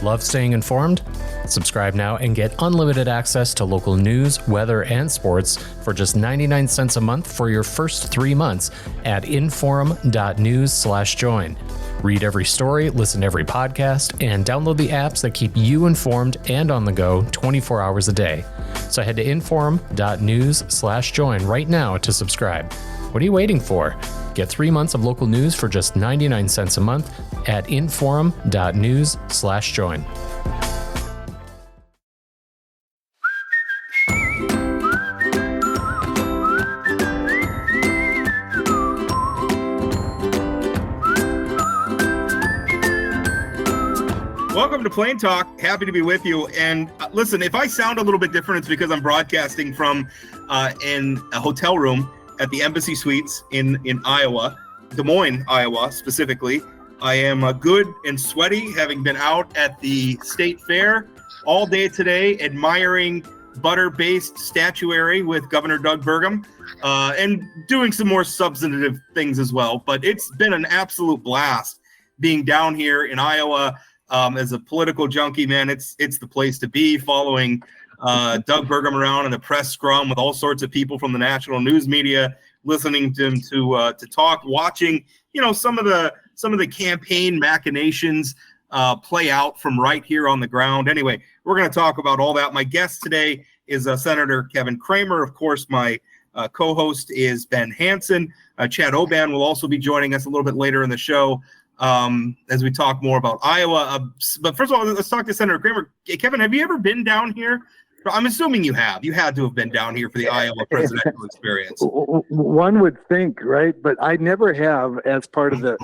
Love staying informed? Subscribe now and get unlimited access to local news, weather, and sports for just 99 cents a month for your first 3 months at inforum.news/join. Read every story, listen to every podcast, and download the apps that keep you informed and on the go 24 hours a day. So head to inforum.news/join right now to subscribe. What are you waiting for? Get 3 months of local news for just 99 cents a month at inforum.news/join. Welcome to Plain Talk. Happy to be with you. And listen, if I sound a little bit different, it's because I'm broadcasting from in a hotel room at the Embassy Suites in Iowa, Des Moines, Iowa, specifically. I am good and sweaty, having been out at the state fair all day today, admiring butter-based statuary with Governor Doug Burgum, and doing some more substantive things as well. But it's been an absolute blast being down here in Iowa. As a political junkie, man, it's the place to be, following Doug Burgum around in the press scrum with all sorts of people from the national news media, listening to him to talk, watching, some of the campaign machinations play out from right here on the ground. Anyway, we're going to talk about all that. My guest today is Senator Kevin Cramer. Of course, my co-host is Ben Hanson. Chad Oban will also be joining us a little bit later in the show as we talk more about Iowa. But first of all, let's talk to Senator Cramer. Kevin, have you ever been down here? I'm assuming you have. You had to have been down here for the Iowa presidential experience. One would think, right? But I never have, as part of the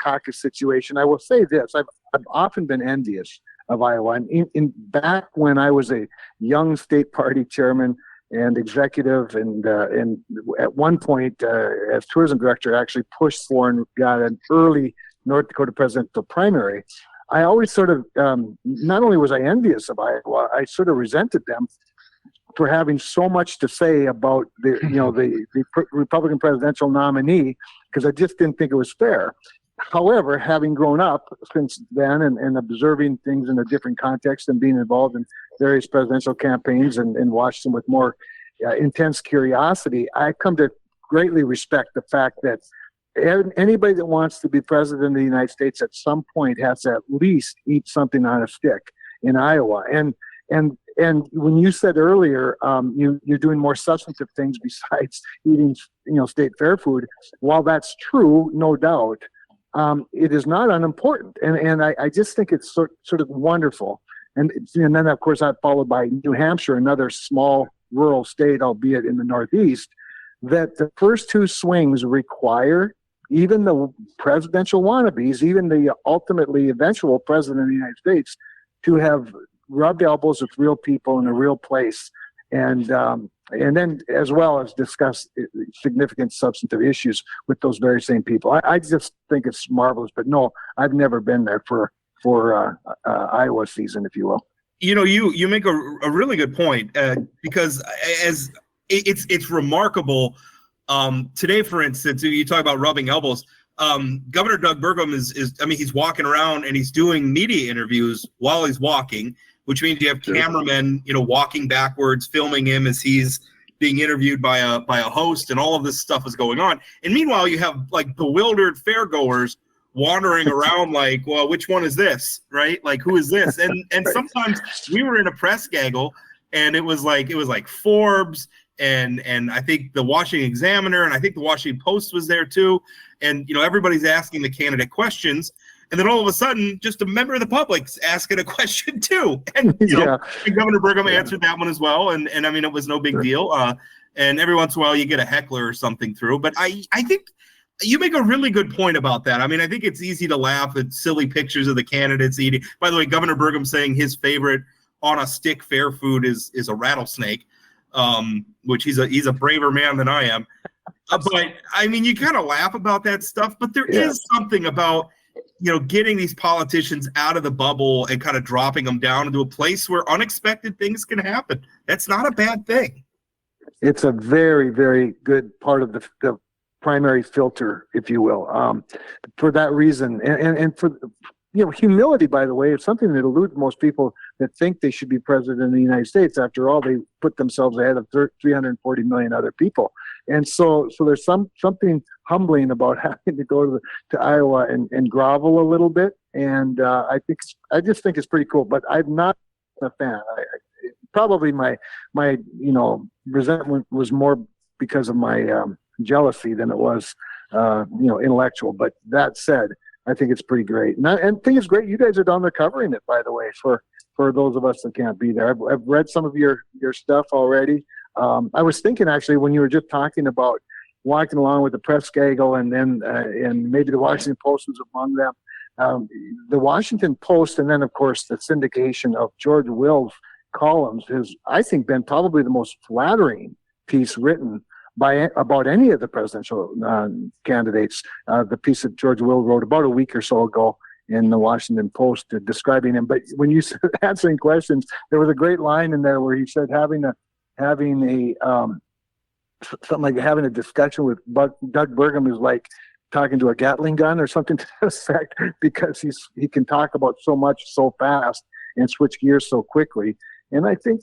caucus situation. I will say this: I've often been envious of Iowa. And in back when I was a young state party chairman and executive, and at one point as tourism director, actually pushed for and got an early North Dakota presidential primary. I always sort of, not only was I envious of Iowa, I sort of resented them for having so much to say about the Republican presidential nominee, because I just didn't think it was fair. However, having grown up since then and observing things in a different context and being involved in various presidential campaigns and watched them with more intense curiosity, I've come to greatly respect the fact that anybody that wants to be president of the United States at some point has to at least eat something on a stick in Iowa. And when you said earlier, you're doing more substantive things besides eating, state fair food. While that's true, no doubt, it is not unimportant. And I just think it's sort of wonderful. And then, of course, I'm followed by New Hampshire, another small rural state, albeit in the Northeast, that the first two swings require even the presidential wannabes, even the ultimately eventual president of the United States, to have rubbed elbows with real people in a real place, and then as well as discuss significant substantive issues with those very same people. I just think it's marvelous. But no, I've never been there for Iowa season, if you will. You make a really good point, because as it's remarkable. Today, for instance, you talk about rubbing elbows. Governor Doug Burgum he's walking around and he's doing media interviews while he's walking, which means you have cameramen, walking backwards, filming him as he's being interviewed by a host, and all of this stuff is going on. And meanwhile, you have like bewildered fairgoers wandering around like, well, which one is this, right? Like, who is this? And sometimes we were in a press gaggle, and it was like Forbes, and I think the Washington Examiner, and I think the Washington Post was there too. And, everybody's asking the candidate questions. And then all of a sudden, just a member of the public's asking a question too. And, and Governor Burgum answered that one as well. And it was no big deal. And every once in a while you get a heckler or something through. But I think you make a really good point about that. I think it's easy to laugh at silly pictures of the candidates eating. By the way, Governor Burgum saying his favorite on a stick fair food is a rattlesnake. Which he's a braver man than I am. But you kind of laugh about that stuff, but there is something about, getting these politicians out of the bubble and kind of dropping them down into a place where unexpected things can happen. That's not a bad thing. It's a very, very good part of the primary filter, if you will. For that reason, and humility, by the way, is something that eludes most people that think they should be president of the United States. After all, they put themselves ahead of 340 million other people. And so there's something humbling about having to go to Iowa and grovel a little bit. And I just think it's pretty cool, but I'm not a fan. Probably my resentment was more because of my jealousy than it was intellectual. But that said, I think it's pretty great. And I think it's great you guys are down there covering it, by the way, for those of us that can't be there. I've read some of your stuff already. I was thinking, actually, when you were just talking about walking along with the press gaggle and then and maybe the Washington Post was among them. The Washington Post and then, of course, the syndication of George Will's columns has, I think, been probably the most flattering piece written about any of the presidential candidates. The piece that George Will wrote about a week or so ago in the Washington Post describing him. But when you said answering questions, there was a great line in there where he said having a something like having a discussion with Doug Burgum is like talking to a Gatling gun or something to that effect, because he can talk about so much so fast and switch gears so quickly. And I think,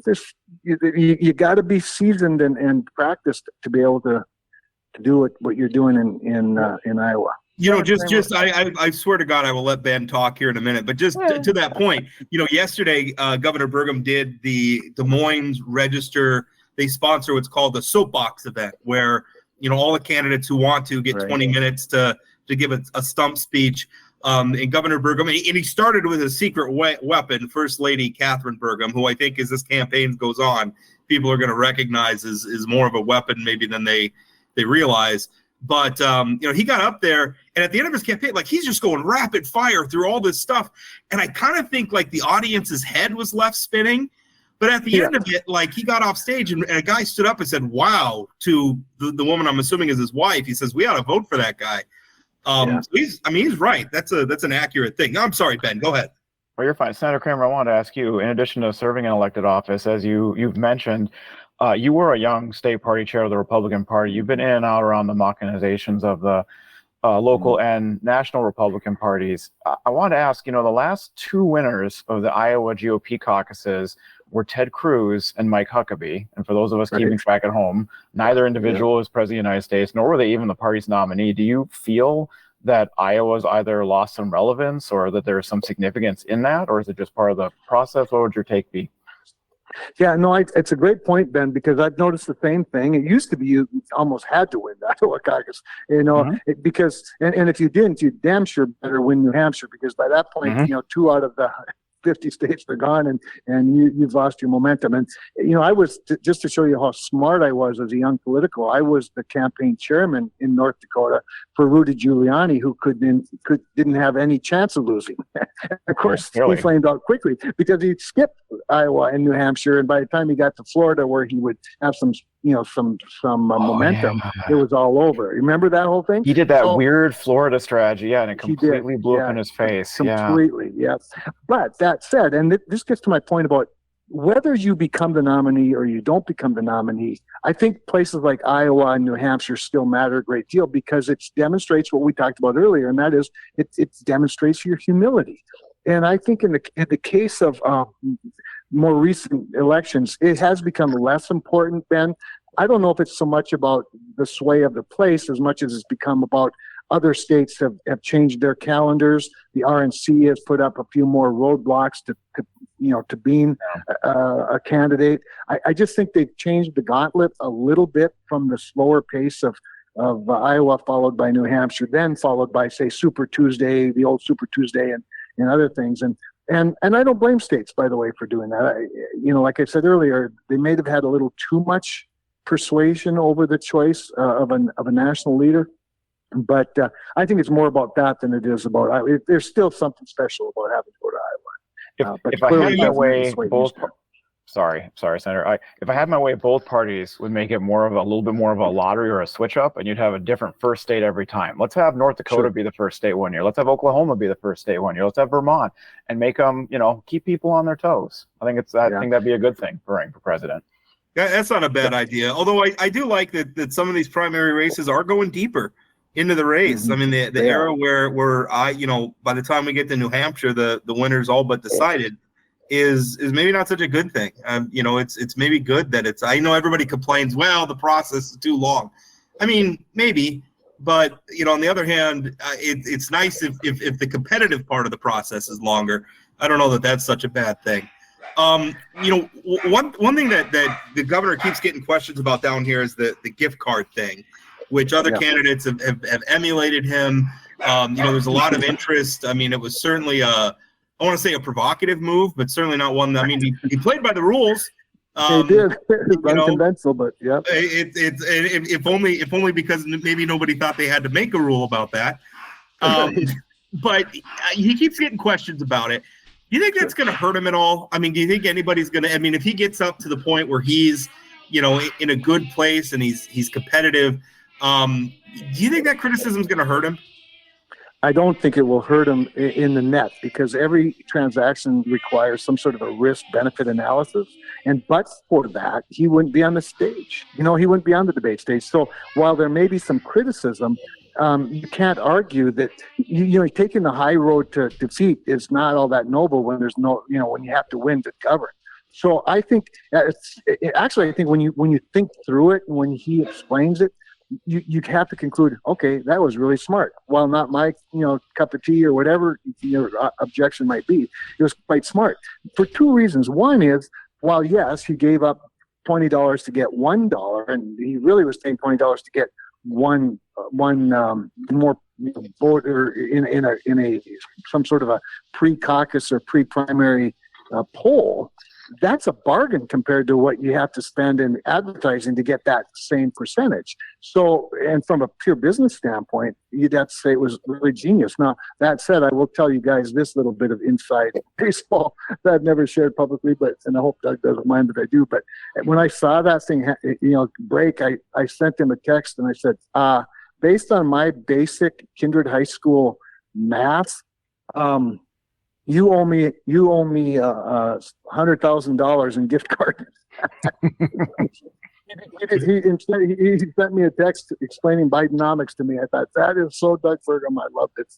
there's you got to be seasoned and practiced to be able to do what you're doing in Iowa. I swear to God, I will let Ben talk here in a minute. But just to that point, yesterday, Governor Burgum did the Des Moines Register. They sponsor what's called the Soapbox event, where all the candidates who want to get 20 minutes to give a stump speech. And Governor Burgum, and he started with a secret weapon, First Lady Catherine Burgum, who I think as this campaign goes on, people are going to recognize is more of a weapon maybe than they realize. But, he got up there, and at the end of his campaign, like, he's just going rapid fire through all this stuff. And I kind of think, like, the audience's head was left spinning. But at the end of it, like, he got off stage, and a guy stood up and said, wow, to the woman I'm assuming is his wife. He says, we ought to vote for that guy. So he's right. That's an accurate thing. No, I'm sorry, Ben. Go ahead. Well, you're fine. Senator Cramer, I wanted to ask you, in addition to serving in elected office, as you've mentioned, you were a young state party chair of the Republican Party. You've been in and out around the machinations of the local and national Republican parties. I wanted to ask, the last two winners of the Iowa GOP caucuses were Ted Cruz and Mike Huckabee. And for those of us keeping track at home, neither individual is president of the United States, nor were they even the party's nominee. Do you feel that Iowa's either lost some relevance or that there's some significance in that, or is it just part of the process? What would your take be? Yeah, no, it's a great point, Ben, because I've noticed the same thing. It used to be you almost had to win the Iowa caucus, because if you didn't, you damn sure better win New Hampshire, because by that point, 2 out of the 50 states are gone, and you've lost your momentum. And I was just to show you how smart I was as a young political. I was the campaign chairman in North Dakota for Rudy Giuliani, who didn't have any chance of losing. Of course, he flamed out quickly because he skipped Iowa and New Hampshire, and by the time he got to Florida, where he would have some momentum, it was all over. Remember that whole thing? He did that weird Florida strategy, and it completely blew up in his face. Completely, yes. But that said, and this gets to my point about whether you become the nominee or you don't become the nominee, I think places like Iowa and New Hampshire still matter a great deal, because it demonstrates what we talked about earlier, and that is it demonstrates your humility. And I think in the case of more recent elections, it has become less important, Ben. I don't know if it's so much about the sway of the place as much as it's become about other states have changed their calendars. The RNC has put up a few more roadblocks to being a candidate. I just think they've changed the gauntlet a little bit from the slower pace of Iowa, followed by New Hampshire, then followed by, say, Super Tuesday, the old Super Tuesday, and other things. And I don't blame states, by the way, for doing that. Like I said earlier, they may have had a little too much persuasion over the choice of a national leader. But I think it's more about that than it is about. There's still something special about having to go to Iowa. If I had my way, Senator. If I had my way, both parties would make it a little bit more of a lottery or a switch up, and you'd have a different first state every time. Let's have North Dakota be the first state one year. Let's have Oklahoma be the first state one year. Let's have Vermont, and make them, keep people on their toes. I think that'd be a good thing for running for president. Yeah, that's not a bad idea. Although I do like that some of these primary races are going deeper. into the race. I mean, the Yeah. era where by the time we get to New Hampshire, the winner's all but decided is maybe not such a good thing. It's maybe good that I know everybody complains, well, the process is too long. I mean, maybe, but on the other hand, it's nice if the competitive part of the process is longer. I don't know that that's such a bad thing. One thing that the governor keeps getting questions about down here is the gift card thing, which other candidates have emulated him. There's a lot of interest. I mean, it was certainly I want to say a provocative move, but certainly not one that, I mean, he played by the rules. He did. Unconventional, but yeah. If only because maybe nobody thought they had to make a rule about that. But he keeps getting questions about it. Do you think that's going to hurt him at all? I mean, do you think anybody's going to? I mean, if he gets up to the point where he's, in a good place and he's competitive, do you think that criticism is going to hurt him? I don't think it will hurt him in the net, because every transaction requires some sort of a risk-benefit analysis. And but for that, he wouldn't be on the stage. He wouldn't be on the debate stage. So while there may be some criticism, you can't argue that taking the high road to defeat is not all that noble when there's when you have to win to govern. So I think I think when you think through it and when he explains it, you have to conclude, okay, that was really smart. While not my cup of tea or whatever your objection might be, it was quite smart for two reasons. One is, while yes, he gave up $20 to get $1, and he really was paying $20 to get one more voter in a some sort of a pre-caucus or pre-primary poll. That's a bargain compared to what you have to spend in advertising to get that same percentage. So, and from a pure business standpoint, you'd have to say it was really genius. Now, that said, I will tell you guys this little bit of inside baseball that I've never shared publicly, and I hope Doug doesn't mind that I do. But when I saw that thing, break, I sent him a text and I said, based on my basic Kindred High School math, you owe me $100,000 in gift cards. he sent me a text explaining Bidenomics to me. I thought, that is so Doug Burgum. I loved it.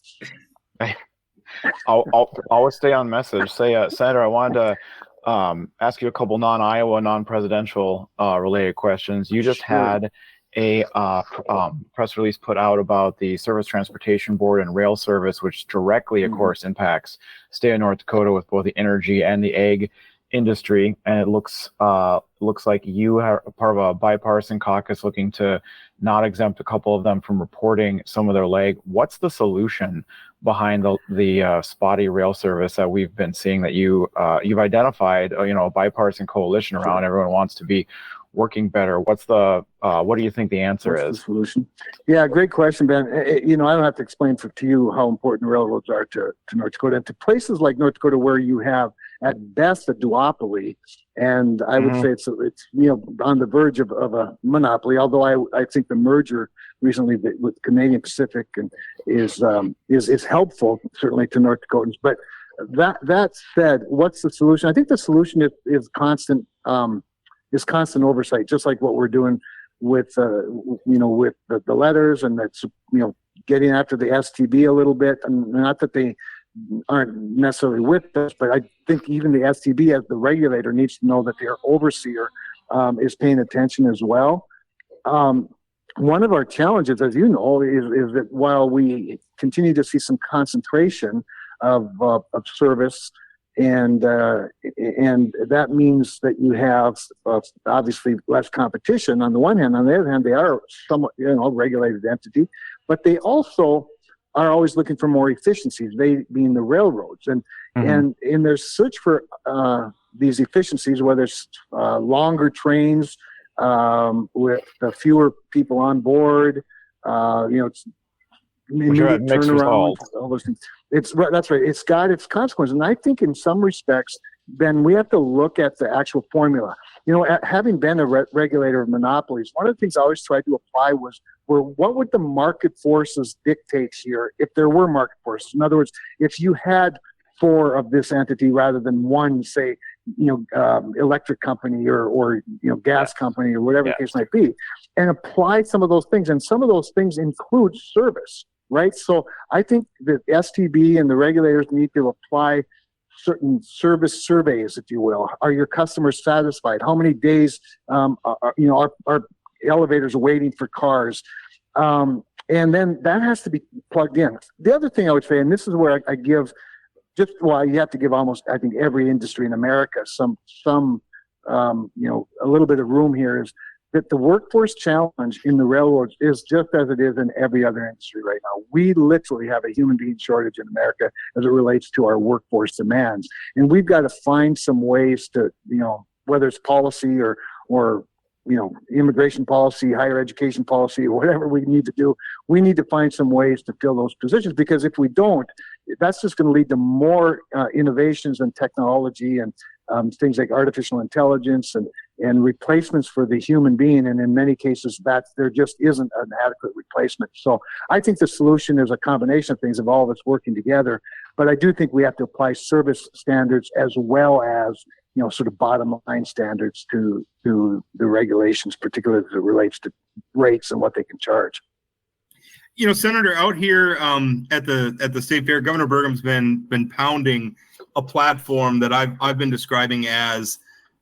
I'll always stay on message. Say, Senator, I wanted to ask you a couple non-Iowa, non-presidential related questions. You just had a press release put out about the Surface Transportation Board and rail service, which directly, of course, impacts state of North Dakota with both the energy and the ag industry. And it looks like you are part of a bipartisan caucus looking to not exempt a couple of them from reporting some of their lag. What's the solution behind the spotty rail service that we've been seeing that you've identified? A bipartisan coalition around. Everyone wants to be working better. What do you think the answer is? The solution? Yeah, great question, Ben. I don't have to explain to you how important railroads are to North Dakota and to places like North Dakota where you have at best a duopoly, and I would say it's on the verge of a monopoly. Although I think the merger recently with Canadian Pacific is helpful certainly to North Dakotans. But that said, what's the solution? I think the solution is constant. Is constant oversight, just like what we're doing with with the letters, and that's getting after the STB a little bit. And not that they aren't necessarily with us, but I think even the STB as the regulator needs to know that their overseer is paying attention as well. One of our challenges, as you know, is that while we continue to see some concentration of service, and that means that you have obviously less competition on the one hand. On the other hand, they are somewhat regulated entity, but they also are always looking for more efficiencies. They being the railroads, and in their search for these efficiencies, whether it's longer trains with fewer people on board, it's immediate turnaround, all those things. That's right. It's got its consequences, and I think in some respects, Ben, we have to look at the actual formula. Having been a regulator of monopolies, one of the things I always tried to apply was, what would the market forces dictate here if there were market forces? In other words, if you had 4 of this entity rather than one, say, electric company or gas company or whatever the case might be, and apply some of those things. And some of those things include service, right? So I think that STB and the regulators need to apply certain service surveys, if you will. Are your customers satisfied? How many days are elevators waiting for cars? And then that has to be plugged in. The other thing I would say, and this is where I give you have to give almost, I think, every industry in America some a little bit of room here, is that the workforce challenge in the railroads is just as it is in every other industry right now. We literally have a human being shortage in America as it relates to our workforce demands. And we've got to find some ways to, whether it's policy or immigration policy, higher education policy, or whatever we need to do, we need to find some ways to fill those positions, because if we don't, that's just going to lead to more innovations in technology and things like artificial intelligence and replacements for the human being. And in many cases, there just isn't an adequate replacement. So I think the solution is a combination of things, of all of us working together. But I do think we have to apply service standards as well as sort of bottom line standards to the regulations, particularly as it relates to rates and what they can charge. Senator, out here at the state fair, Governor Burgum's been pounding a platform that I've been describing as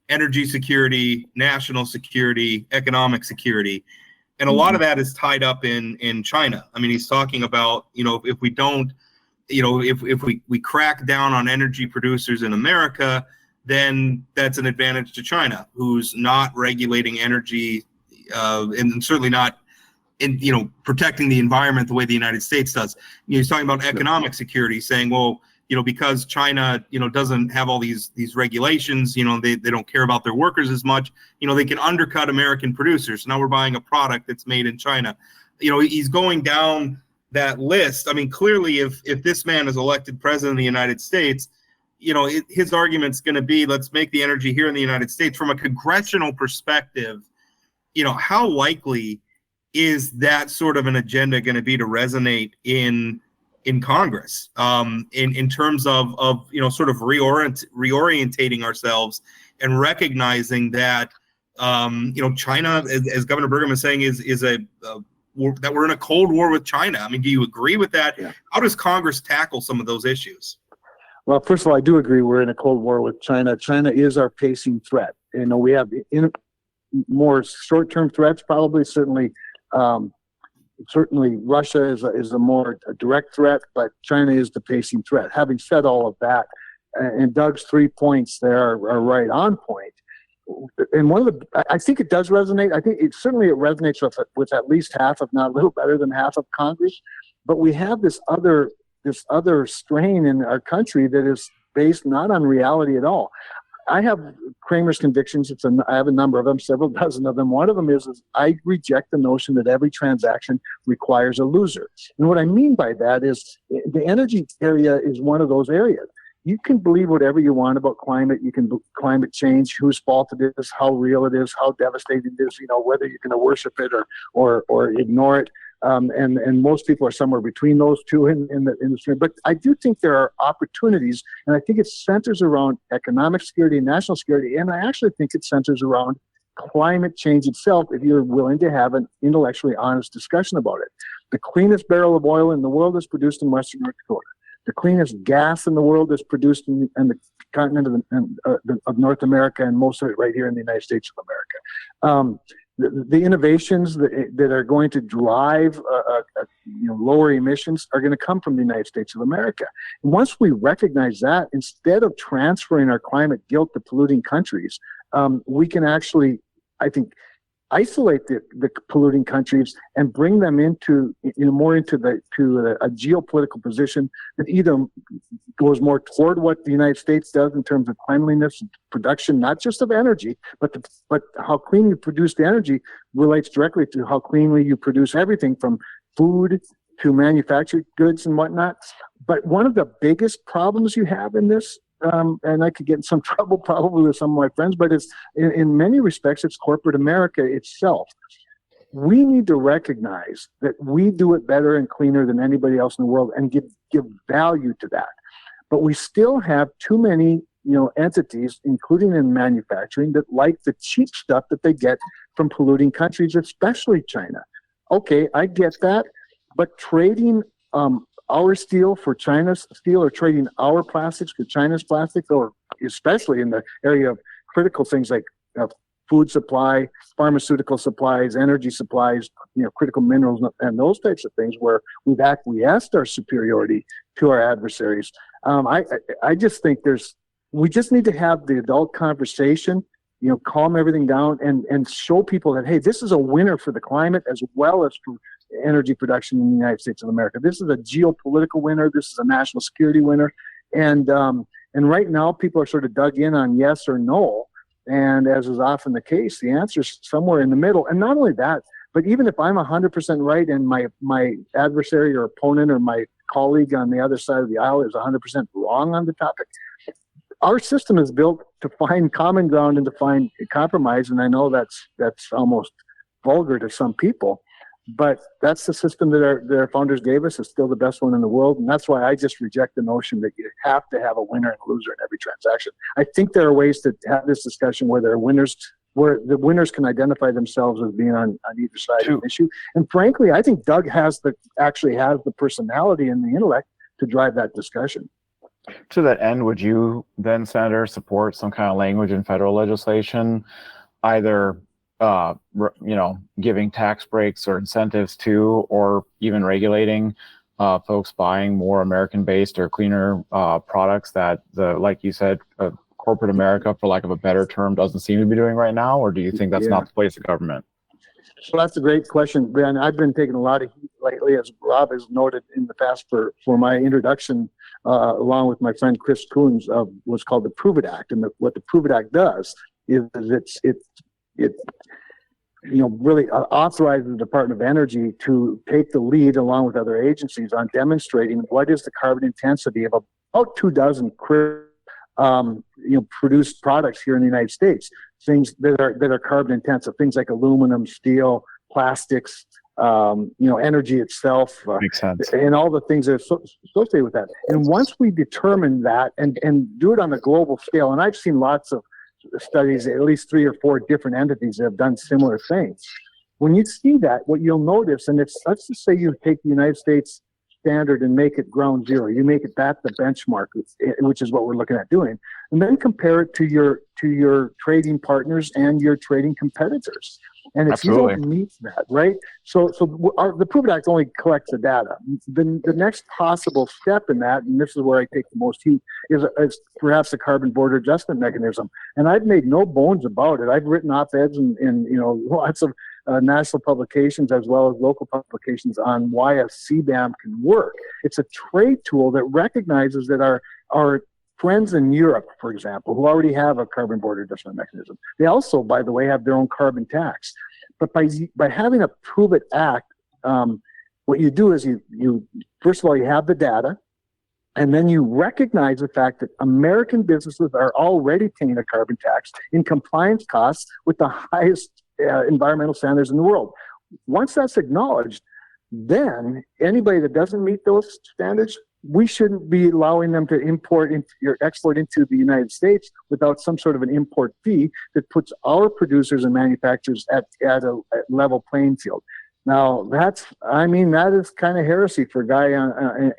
energy security, national security, economic security, and a lot of that is tied up in China. I mean, he's talking about if we don't, if we crack down on energy producers in America, then that's an advantage to China, who's not regulating energy and certainly not protecting the environment the way the United States does. He's talking about economic security, saying, well, because China, doesn't have all these regulations, they don't care about their workers as much, they can undercut American producers. So now we're buying a product that's made in China. He's going down that list. I mean, clearly, if this man is elected president of the United States, his argument's going to be, let's make the energy here in the United States. From a congressional perspective, how likely is that sort of an agenda going to be to resonate in Congress in terms of sort of reorientating ourselves and recognizing that China, as Governor Burgum is saying, is that we're in a Cold War with China. I mean, do you agree with that? Yeah. How does Congress tackle some of those issues? Well, first of all, I do agree we're in a Cold War with China. China is our pacing threat. We have more short-term threats, probably. Certainly Russia is a more direct threat, but China is the pacing threat. Having said all of that, and Doug's 3 points there are right on point. And I think it does resonate. I think it resonates with at least half, if not a little better than half of Congress. But we have this other strain in our country that is based not on reality at all. I have Cramer's convictions. I have a number of them, several dozen of them. One of them is I reject the notion that every transaction requires a loser. And what I mean by that is the energy area is one of those areas. You can believe whatever you want about climate. You can climate change, whose fault it is, how real it is, how devastating it is, whether you're going to worship it or ignore it. And most people are somewhere between those two in the industry. But I do think there are opportunities, and I think it centers around economic security and national security, and I actually think it centers around climate change itself if you're willing to have an intellectually honest discussion about it. The cleanest barrel of oil in the world is produced in western North Dakota. The cleanest gas in the world is produced in the continent of North America, and most of it right here in the United States of America. The innovations that are going to drive lower emissions are going to come from the United States of America. And once we recognize that, instead of transferring our climate guilt to polluting countries, we can actually, I think, isolate the polluting countries and bring them into more into a geopolitical position that either goes more toward what the United States does in terms of cleanliness and production, not just of energy, but how clean you produce the energy relates directly to how cleanly you produce everything from food to manufactured goods and whatnot. But one of the biggest problems you have in this, and I could get in some trouble probably with some of my friends, but it's in many respects, it's corporate America itself. We need to recognize that we do it better and cleaner than anybody else in the world and give value to that. But we still have too many entities, including in manufacturing, that like the cheap stuff that they get from polluting countries, especially China. Okay, I get that, but trading our steel for China's steel, or trading our plastics for China's plastics, or especially in the area of critical things like food supply, pharmaceutical supplies, energy supplies, critical minerals, and those types of things, where we've acquiesced our superiority to our adversaries. I just think we just need to have the adult conversation, calm everything down, and show people that, hey, this is a winner for the climate as well as for energy production in the United States of America. This is a geopolitical winner. This is a national security winner. And right now, people are sort of dug in on yes or no. And as is often the case, the answer is somewhere in the middle. And not only that, but even if I'm 100% right and my adversary or opponent or my colleague on the other side of the aisle is 100% wrong on the topic, our system is built to find common ground and to find a compromise. And I know that's almost vulgar to some people, but that's the system that our founders gave us. It's still the best one in the world. And that's why I just reject the notion that you have to have a winner and a loser in every transaction. I think there are ways to have this discussion where there are winners, where the winners can identify themselves as being on either side of the issue. And frankly, I think Doug actually has the personality and the intellect to drive that discussion. To that end, would you then, Senator, support some kind of language in federal legislation, either giving tax breaks or incentives to, or even regulating folks buying more American-based or cleaner products that, like you said, corporate America, for lack of a better term, doesn't seem to be doing right now? Or do you think that's not the place of government? So that's a great question, Ben. I've been taking a lot of heat lately, as Rob has noted in the past, for my introduction, along with my friend Chris Coons, of what's called the Prove It Act. And what the Prove It Act does is it really authorizes the Department of Energy to take the lead, along with other agencies, on demonstrating what is the carbon intensity of about 24 produced products here in the United States. Things that are carbon intensive, things like aluminum, steel, plastics, energy itself, makes sense, and all the things that are associated with that. And once we determine that and do it on a global scale, and I've seen lots of studies, at least 3 or 4 different entities that have done similar things. When you see that, what you'll notice, and let's just say you take the United States standard and make it ground zero, you make it that the benchmark, which is what we're looking at doing, and then compare it to your trading partners and your trading competitors. And if you don't meet that, right? So the Prove It Act only collects the data. The next possible step in that, and this is where I take the most heat, is perhaps a carbon border adjustment mechanism. And I've made no bones about it. I've written op-eds in lots of national publications as well as local publications on why a CBAM can work. It's a trade tool that recognizes that our friends in Europe, for example, who already have a carbon border adjustment mechanism, they also, by the way, have their own carbon tax. But by having a Prove It Act, what you do is you first of all, you have the data, and then you recognize the fact that American businesses are already paying a carbon tax in compliance costs with the highest environmental standards in the world. Once that's acknowledged, then anybody that doesn't meet those standards, we shouldn't be allowing them to export into the United States without some sort of an import fee that puts our producers and manufacturers at a level playing field. Now, that is kind of heresy for a guy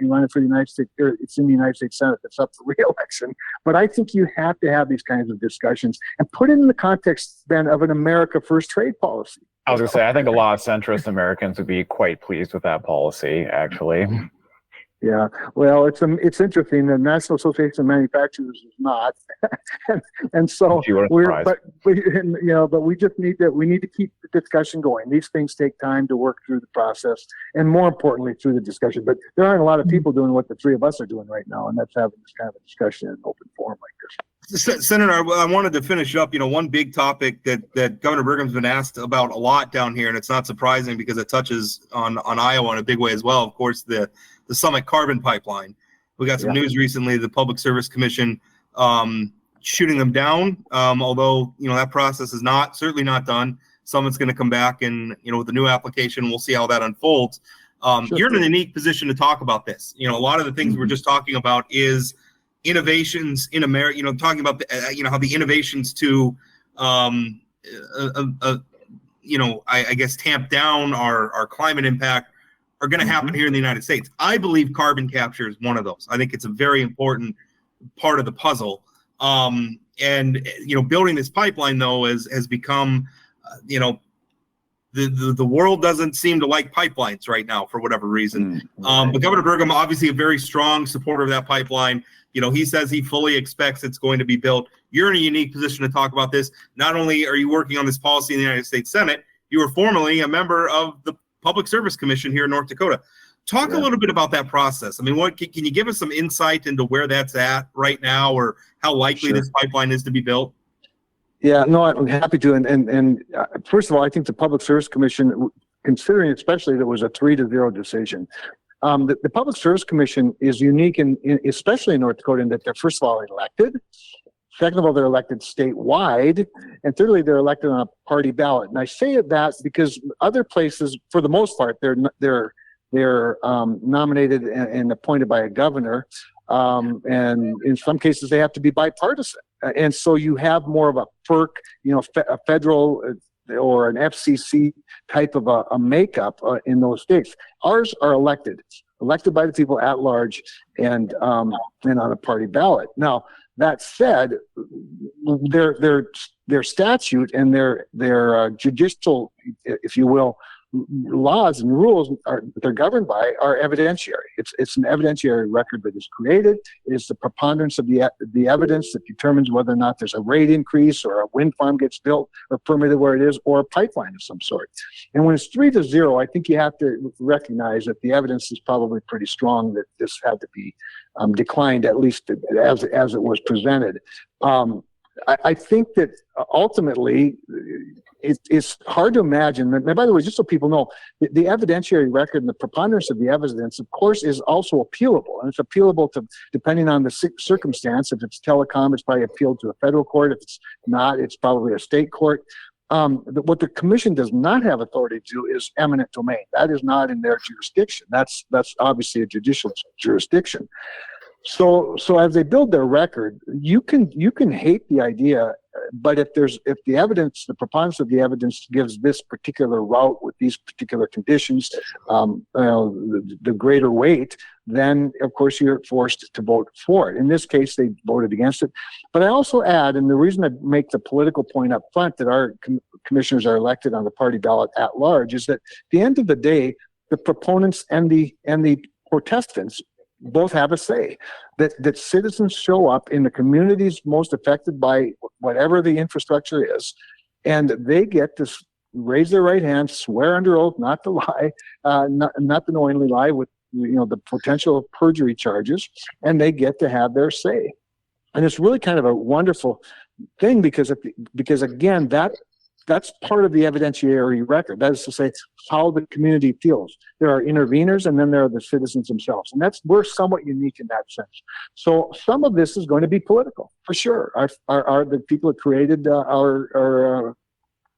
running for the United States. It's in the United States Senate that's up for re-election. But I think you have to have these kinds of discussions and put it in the context, then, of an America First trade policy. I was going to say, I think a lot of centrist Americans would be quite pleased with that policy, actually. Yeah, well, it's interesting. The National Association of Manufacturers is not, and so but we just need to keep the discussion going. These things take time to work through the process, and more importantly, through the discussion. But there aren't a lot of people doing what the three of us are doing right now, and that's having this kind of a discussion in an open forum like this. Senator, I wanted to finish up. One big topic that Governor Burgum's been asked about a lot down here, and it's not surprising because it touches on Iowa in a big way as well. Of course, the Summit Carbon Pipeline. We got some news recently, the Public Service Commission shooting them down, although, that process is certainly not done. Summit's going to come back and, with the new application, we'll see how that unfolds. You're in a unique position to talk about this. A lot of the things we're just talking about is innovations in America, talking about how the innovations to I guess tamp down our climate impact are going to happen here in the United States. I believe carbon capture is one of those. I think it's a very important part of the puzzle. And building this pipeline though has become, the world doesn't seem to like pipelines right now for whatever reason. But Governor Burgum, obviously a very strong supporter of that pipeline. He says he fully expects it's going to be built. You're in a unique position to talk about this. Not only are you working on this policy in the United States Senate, you were formerly a member of the Public Service Commission here in North Dakota. Talk a little bit about that process. I mean, can you give us some insight into where that's at right now, or how likely this pipeline is to be built? Yeah, no, I'm happy to. And first of all, I think the Public Service Commission, considering especially that it was a 3-0 decision, the Public Service Commission is unique, especially in North Dakota, in that they're first of all elected. Second of all, they're elected statewide, and thirdly, they're elected on a party ballot. And I say that because other places, for the most part, they're nominated and appointed by a governor, and in some cases they have to be bipartisan. And so you have more of a FERC, a federal or an FCC type of a makeup in those states. Ours are elected by the people at large and on a party ballot. Now, that said, their statute and their judicial, if you will, laws and rules they're governed by are evidentiary. It's an evidentiary record that is created. It is the preponderance of the evidence that determines whether or not there's a rate increase or a wind farm gets built or permitted where it is, or a pipeline of some sort. And when it's 3-0, I think you have to recognize that the evidence is probably pretty strong that this had to be declined, at least as it was presented. I think that ultimately it's hard to imagine. And by the way, just so people know, the evidentiary record and the preponderance of the evidence, of course, is also appealable. And it's appealable to, depending on the circumstance. If it's telecom, it's probably appealed to a federal court. If it's not, it's probably a state court. What the commission does not have authority to do is eminent domain. That is not in their jurisdiction. That's obviously a judicial jurisdiction. So as they build their record, you can hate the idea, but if the evidence, the preponderance of the evidence gives this particular route with these particular conditions, the greater weight, then of course you're forced to vote for it. In this case, they voted against it. But I also add, and the reason I make the political point up front that our commissioners are elected on the party ballot at large is that at the end of the day, the proponents and the protestants both have a say, that citizens show up in the communities most affected by whatever the infrastructure is, and they get to raise their right hand, swear under oath not to lie, not to knowingly lie with the potential of perjury charges, and they get to have their say. And it's really kind of a wonderful thing because again, that's part of the evidentiary record. That is to say, how the community feels. There are interveners, and then there are the citizens themselves. And we're somewhat unique in that sense. So some of this is going to be political, for sure. Are the people that created our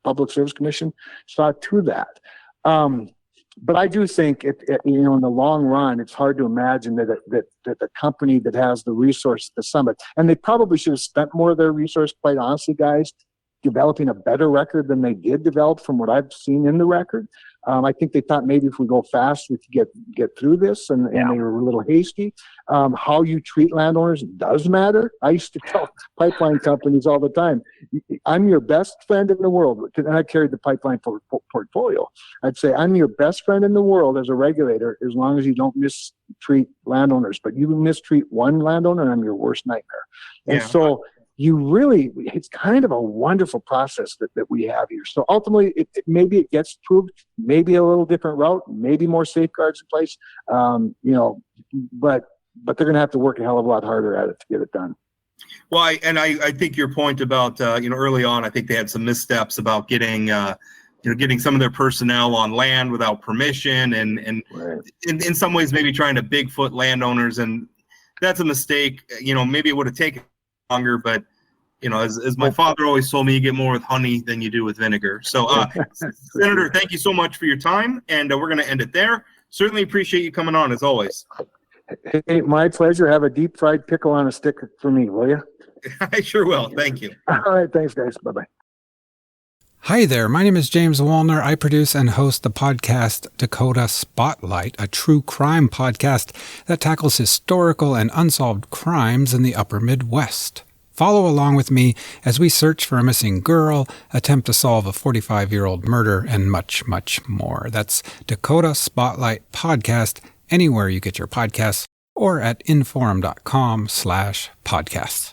Public Service Commission saw to that. But I do think, in the long run, it's hard to imagine that a company that has the resource to summit, and they probably should have spent more of their resource, quite honestly, guys, developing a better record than they did develop from what I've seen in the record. I think they thought maybe if we go fast, we could get through this, and they were a little hasty. How you treat landowners does matter. I used to tell pipeline companies all the time, I'm your best friend in the world. And I carried the pipeline portfolio. I'd say, I'm your best friend in the world as a regulator, as long as you don't mistreat landowners. But you mistreat one landowner, and I'm your worst nightmare. And so it's kind of a wonderful process that we have here. So ultimately, maybe it gets approved, maybe a little different route, maybe more safeguards in place, but they're going to have to work a hell of a lot harder at it to get it done. Well, I think your point about, early on, I think they had some missteps about getting some of their personnel on land without permission, and right. in some ways maybe trying to Bigfoot landowners, and that's a mistake. Maybe it would have taken longer, but as my father always told me, you get more with honey than you do with vinegar. So Senator, thank you so much for your time, and we're going to end it there. Certainly appreciate you coming on, as always. Hey, my pleasure. Have a deep fried pickle on a stick for me, will you? I sure will. Thank you. All right. Thanks, guys. Bye-bye. Hi there, my name is James Wallner. I produce and host the podcast Dakota Spotlight, a true crime podcast that tackles historical and unsolved crimes in the upper Midwest. Follow along with me as we search for a missing girl, attempt to solve a 45-year-old murder, and much, much more. That's Dakota Spotlight Podcast, anywhere you get your podcasts, or at inforum.com/podcasts.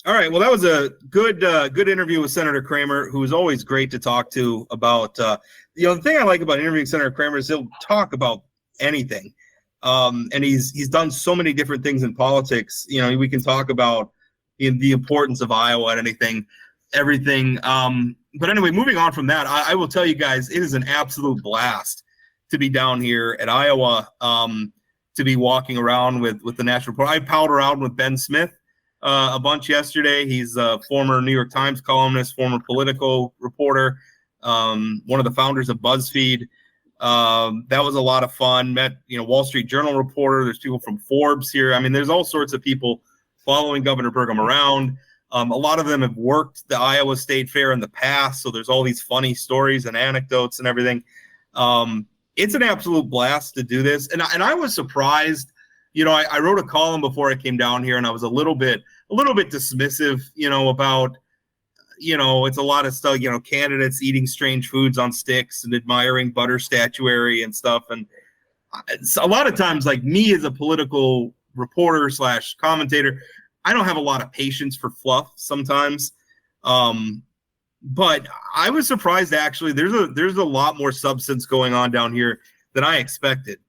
All right. Well, that was a good interview with Senator Cramer, who is always great to talk to about. The thing I like about interviewing Senator Cramer is he'll talk about anything, and he's done so many different things in politics. We can talk about the importance of Iowa and everything. But anyway, moving on from that, I will tell you guys, it is an absolute blast to be down here at Iowa, to be walking around with the National Report. I palled around with Ben Smith a bunch yesterday. He's a former New York Times columnist, former Politico reporter, one of the founders of BuzzFeed. That was a lot of fun. Met, Wall Street Journal reporter. There's people from Forbes here. I mean, there's all sorts of people following Governor Burgum around. A lot of them have worked the Iowa State Fair in the past, so there's all these funny stories and anecdotes and everything. It's an absolute blast to do this, and I was surprised. I wrote a column before I came down here, and I was a little bit dismissive, about, it's a lot of stuff, candidates eating strange foods on sticks and admiring butter statuary and stuff. And it's a lot of times, like me as a political reporter / commentator, I don't have a lot of patience for fluff sometimes. But I was surprised, actually. There's a lot more substance going on down here than I expected.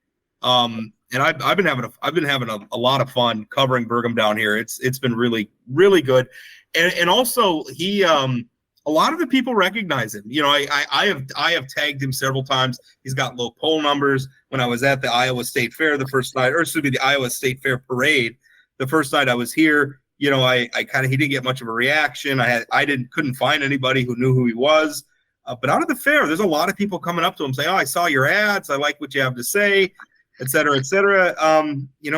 And I've been having a lot of fun covering Burgum down here. It's been really, really good. And also he a lot of the people recognize him. I have tagged him several times. He's got low poll numbers. When I was at the Iowa State Fair the first night, or excuse me, the Iowa State Fair parade, the first night I was here, he didn't get much of a reaction. Couldn't find anybody who knew who he was. But out of the fair, there's a lot of people coming up to him saying, "Oh, I saw your ads. I like what you have to say," et cetera, et cetera.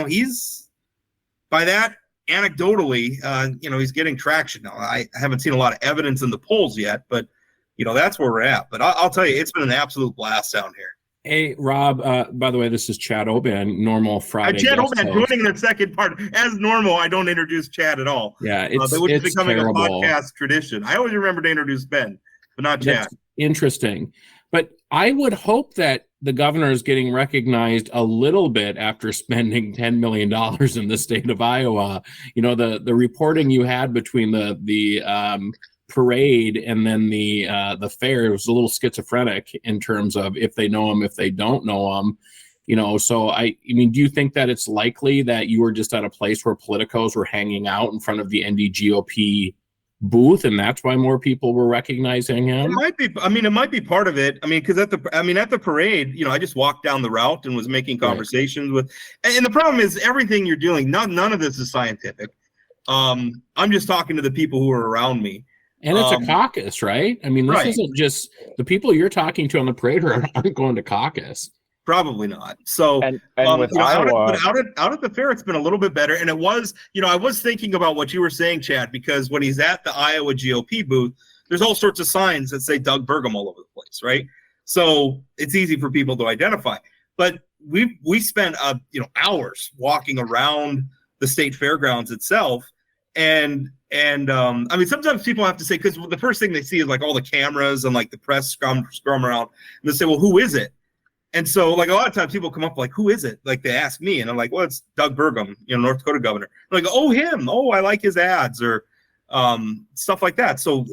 He's, by that, anecdotally, he's getting traction now. I haven't seen a lot of evidence in the polls yet, but, that's where we're at. But I'll tell you, it's been an absolute blast down here. Hey, Rob, by the way, this is Chad Oban, normal Friday. Chad Oban, joining the second part. As normal, I don't introduce Chad at all. Yeah, which is becoming terrible. A podcast tradition. I always remember to introduce Ben, but not Chad. That's interesting. But I would hope that the governor is getting recognized a little bit after spending $10 million in the state of Iowa. The reporting you had between the parade and then the fair was a little schizophrenic in terms of if they know him, if they don't know him. So do you think that it's likely that you were just at a place where politicos were hanging out in front of the NDGOP booth, and that's why more people were recognizing him? It might be. It might be part of it. Because at the parade, I just walked down the route and was making conversations with. And the problem is everything you're doing. None of this is scientific. I'm just talking to the people who are around me. And it's a caucus, right? This right. isn't just the people you're talking to on the parade aren't going to caucus. Probably not. So, and with Iowa, out at the fair, it's been a little bit better. And it was, I was thinking about what you were saying, Chad, because when he's at the Iowa GOP booth, there's all sorts of signs that say Doug Burgum all over the place, right? So it's easy for people to identify. But we spent hours walking around the state fairgrounds itself, and sometimes people have to say, because the first thing they see is like all the cameras and like the press scrum around, and they say, well, who is it? And so, like, a lot of times people come up like, who is it? Like, they ask me, and I'm like, well, it's Doug Burgum, North Dakota governor. I'm like, oh, him. Oh, I like his ads, or stuff like that. So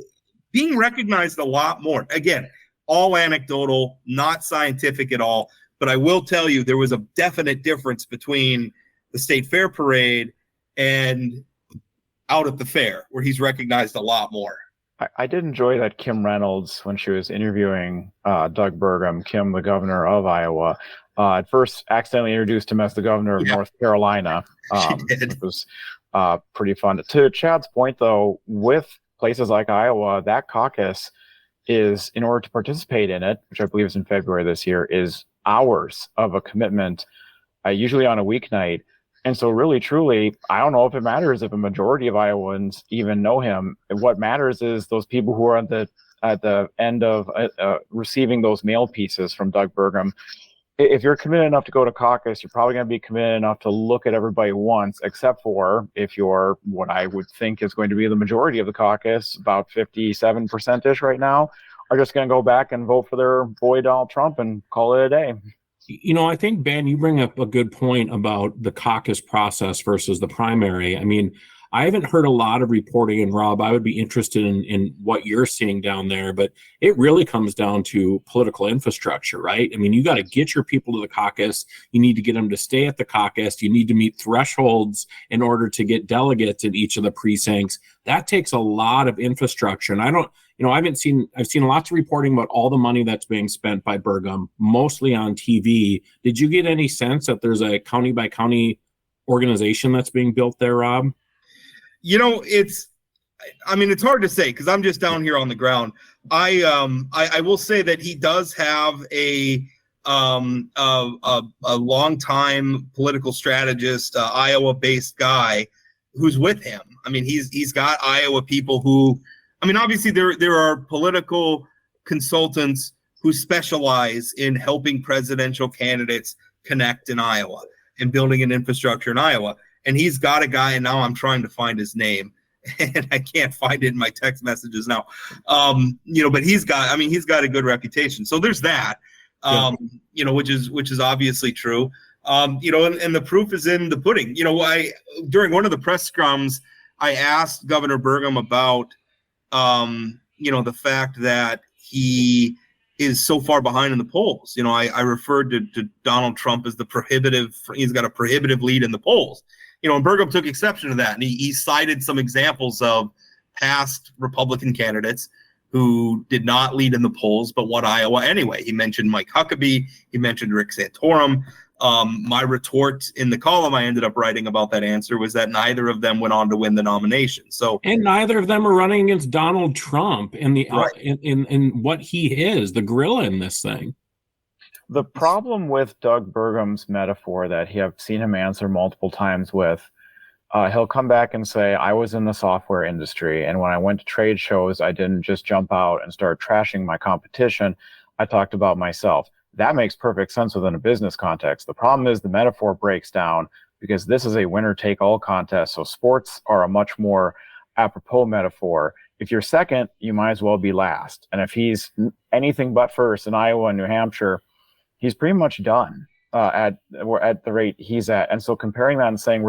being recognized a lot more. Again, all anecdotal, not scientific at all. But I will tell you, there was a definite difference between the state fair parade and out at the fair, where he's recognized a lot more. I did enjoy that Kim Reynolds, when she was interviewing Doug Burgum, Kim, the governor of Iowa, at first accidentally introduced him as the governor of North Carolina. It was pretty fun. To Chad's point, though, with places like Iowa, that caucus is, in order to participate in it, which I believe is in February this year, is hours of a commitment, usually on a weeknight. And so really, truly, I don't know if it matters if a majority of Iowans even know him. What matters is those people who are at the end of receiving those mail pieces from Doug Burgum. If you're committed enough to go to caucus, you're probably going to be committed enough to look at everybody once, except for if you're what I would think is going to be the majority of the caucus, about 57%-ish right now, are just going to go back and vote for their boy Donald Trump and call it a day. You know, I think, Ben, you bring up a good point about the caucus process versus the primary. I mean, I haven't heard a lot of reporting, and Rob, I would be interested in what you're seeing down there, but it really comes down to political infrastructure, right? I mean, you got to get your people to the caucus. You need to get them to stay at the caucus. You need to meet thresholds in order to get delegates in each of the precincts. That takes a lot of infrastructure. And I've seen lots of reporting about all the money that's being spent by Burgum, mostly on TV. Did you get any sense that there's a county by county organization that's being built there, Rob? You know, it's hard to say because I'm just down here on the ground. I will say that he does have a longtime political strategist, Iowa-based guy who's with him. I mean, he's got Iowa people who, I mean, obviously there are political consultants who specialize in helping presidential candidates connect in Iowa and building an infrastructure in Iowa. And he's got a guy, and now I'm trying to find his name, and I can't find it in my text messages now. But he's got a good reputation. So there's that, which is obviously true. And the proof is in the pudding. During one of the press scrums, I asked Governor Burgum about, the fact that he is so far behind in the polls. I referred to Donald Trump as he's got a prohibitive lead in the polls. And Burgum took exception to that, and he cited some examples of past Republican candidates who did not lead in the polls but won Iowa anyway. He mentioned Mike Huckabee. He mentioned Rick Santorum. My retort in the column I ended up writing about that answer was that neither of them went on to win the nomination. And neither of them are running against Donald Trump in the right. in what he is, the gorilla in this thing. The problem with Doug Burgum's metaphor that I've seen him answer multiple times with, he'll come back and say, I was in the software industry, and when I went to trade shows, I didn't just jump out and start trashing my competition. I talked about myself. That makes perfect sense within a business context. The problem is the metaphor breaks down because this is a winner-take-all contest, so sports are a much more apropos metaphor. If you're second, you might as well be last. And if he's anything but first in Iowa and New Hampshire, he's pretty much done at the rate he's at. And so comparing that and saying